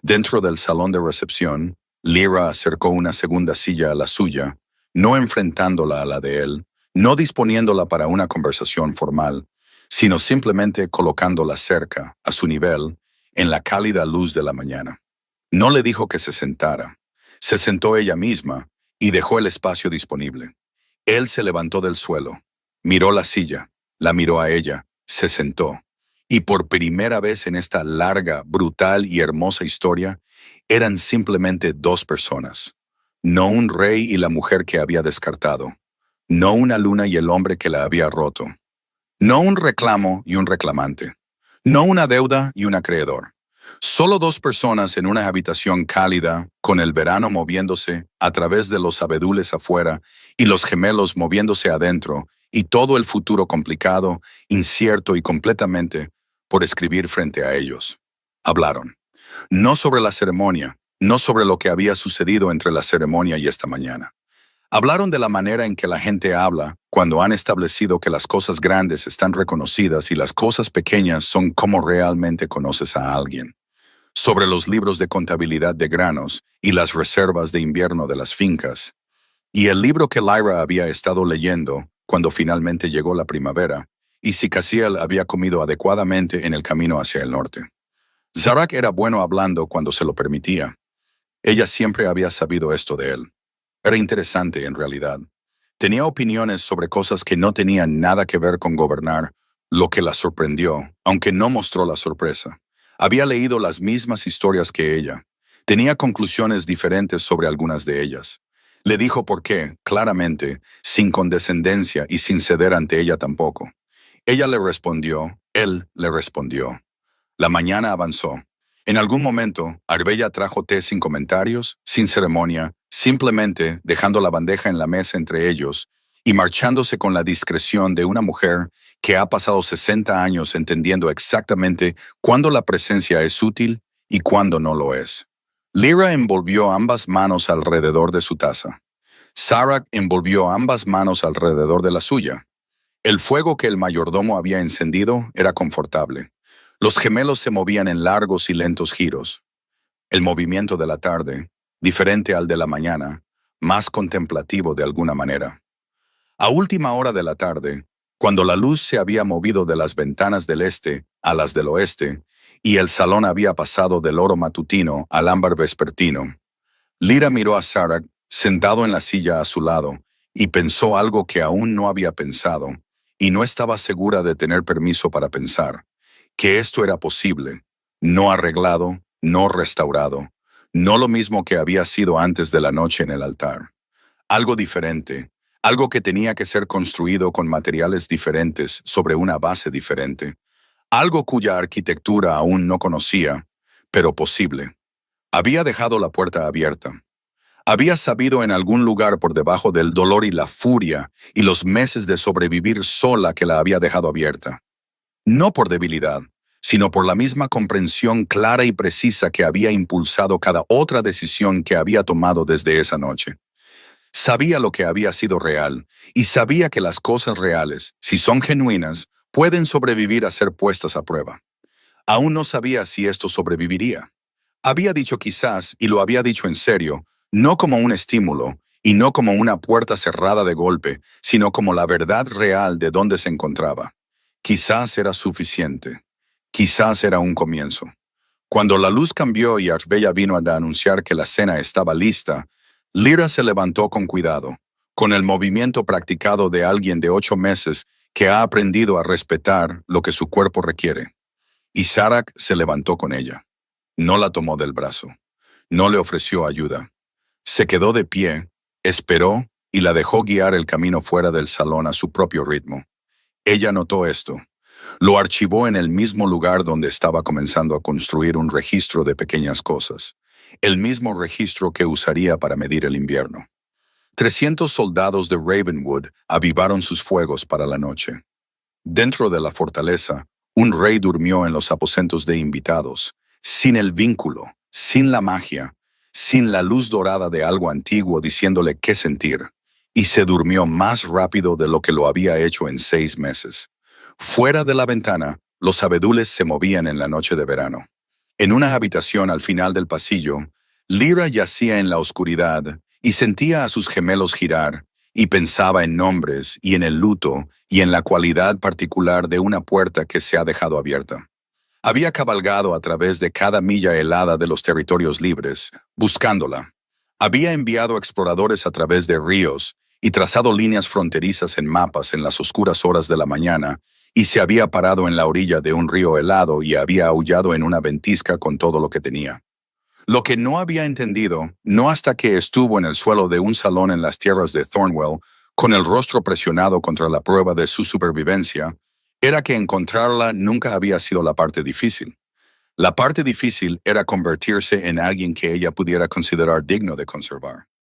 A: Dentro del salón de recepción, Lyra acercó una segunda silla a la suya, no enfrentándola a la de él, no disponiéndola para una conversación formal, sino simplemente colocándola cerca, a su nivel, en la cálida luz de la mañana. No le dijo que se sentara. Se sentó ella misma y dejó el espacio disponible. Él se levantó del suelo, miró la silla, la miró a ella, se sentó. Y por primera vez en esta larga, brutal y hermosa historia, eran simplemente dos personas. No un rey y la mujer que había descartado. No una luna y el hombre que la había roto. No un reclamo y un reclamante. No una deuda y un acreedor. Solo dos personas en una habitación cálida, con el verano moviéndose a través de los abedules afuera y los gemelos moviéndose adentro, y todo el futuro complicado, incierto y completamente por escribir frente a ellos. Hablaron. No sobre la ceremonia, no sobre lo que había sucedido entre la ceremonia y esta mañana. Hablaron de la manera en que la gente habla cuando han establecido que las cosas grandes están reconocidas y las cosas pequeñas son como realmente conoces a alguien. Sobre los libros de contabilidad de granos y las reservas de invierno de las fincas. Y el libro que Lyra había estado leyendo cuando finalmente llegó la primavera, y si Cassiel había comido adecuadamente en el camino hacia el norte. Sarak era bueno hablando cuando se lo permitía. Ella siempre había sabido esto de él. Era interesante en realidad. Tenía opiniones sobre cosas que no tenían nada que ver con gobernar, lo que la sorprendió, aunque no mostró la sorpresa. Había leído las mismas historias que ella. Tenía conclusiones diferentes sobre algunas de ellas. Le dijo por qué, claramente, sin condescendencia y sin ceder ante ella tampoco. Ella le respondió, él le respondió. La mañana avanzó. En algún momento, Arbella trajo té sin comentarios, sin ceremonia, simplemente dejando la bandeja en la mesa entre ellos y marchándose con la discreción de una mujer que ha pasado 60 años entendiendo exactamente cuándo la presencia es útil y cuándo no lo es. Lyra envolvió ambas manos alrededor de su taza. Sarak envolvió ambas manos alrededor de la suya. El fuego que el mayordomo había encendido era confortable. Los gemelos se movían en largos y lentos giros. El movimiento de la tarde, diferente al de la mañana, más contemplativo de alguna manera. A última hora de la tarde, cuando la luz se había movido de las ventanas del este a las del oeste, y el salón había pasado del oro matutino al ámbar vespertino, Lyra miró a Sarak sentado en la silla a su lado y pensó algo que aún no había pensado, y no estaba segura de tener permiso para pensar. que esto era posible, no arreglado, no restaurado, no lo mismo que había sido antes de la noche en el altar. Algo diferente, algo que tenía que ser construido con materiales diferentes sobre una base diferente, algo cuya arquitectura aún no conocía, pero posible. Había dejado la puerta abierta. Había sabido en algún lugar por debajo del dolor y la furia y los meses de sobrevivir sola que la había dejado abierta. No por debilidad, sino por la misma comprensión clara y precisa que había impulsado cada otra decisión que había tomado desde esa noche. Sabía lo que había sido real, y sabía que las cosas reales, si son genuinas, pueden sobrevivir a ser puestas a prueba. Aún no sabía si esto sobreviviría. Había dicho quizás, y lo había dicho en serio, no como un estímulo, y no como una puerta cerrada de golpe, sino como la verdad real de dónde se encontraba. Quizás era suficiente. Quizás era un comienzo. Cuando la luz cambió y Arbella vino a anunciar que la cena estaba lista, Lyra se levantó con cuidado, con el movimiento practicado de alguien de 8 meses que ha aprendido a respetar lo que su cuerpo requiere. Y Sarak se levantó con ella. No la tomó del brazo. No le ofreció ayuda. Se quedó de pie, esperó y la dejó guiar el camino fuera del salón a su propio ritmo. Ella notó esto. Lo archivó en el mismo lugar donde estaba comenzando a construir un registro de pequeñas cosas. El mismo registro que usaría para medir el invierno. 300 soldados de Ravenwood avivaron sus fuegos para la noche. Dentro de la fortaleza, un rey durmió en los aposentos de invitados, sin el vínculo, sin la magia, sin la luz dorada de algo antiguo diciéndole qué sentir, y se durmió más rápido de lo que lo había hecho en 6 meses. Fuera de la ventana, los abedules se movían en la noche de verano. En una habitación al final del pasillo, Lyra yacía en la oscuridad y sentía a sus gemelos girar, y pensaba en nombres y en el luto y en la cualidad particular de una puerta que se ha dejado abierta. Había cabalgado a través de cada milla helada de los territorios libres, buscándola. Había enviado exploradores a través de ríos y trazado líneas fronterizas en mapas en las oscuras horas de la mañana, y se había parado en la orilla de un río helado y había aullado en una ventisca con todo lo que tenía. Lo que no había entendido, no hasta que estuvo en el suelo de un salón en las tierras de Thornwell, con el rostro presionado contra la prueba de su supervivencia, era que encontrarla nunca había sido la parte difícil. La parte difícil era convertirse en alguien que ella pudiera considerar digno de conservar.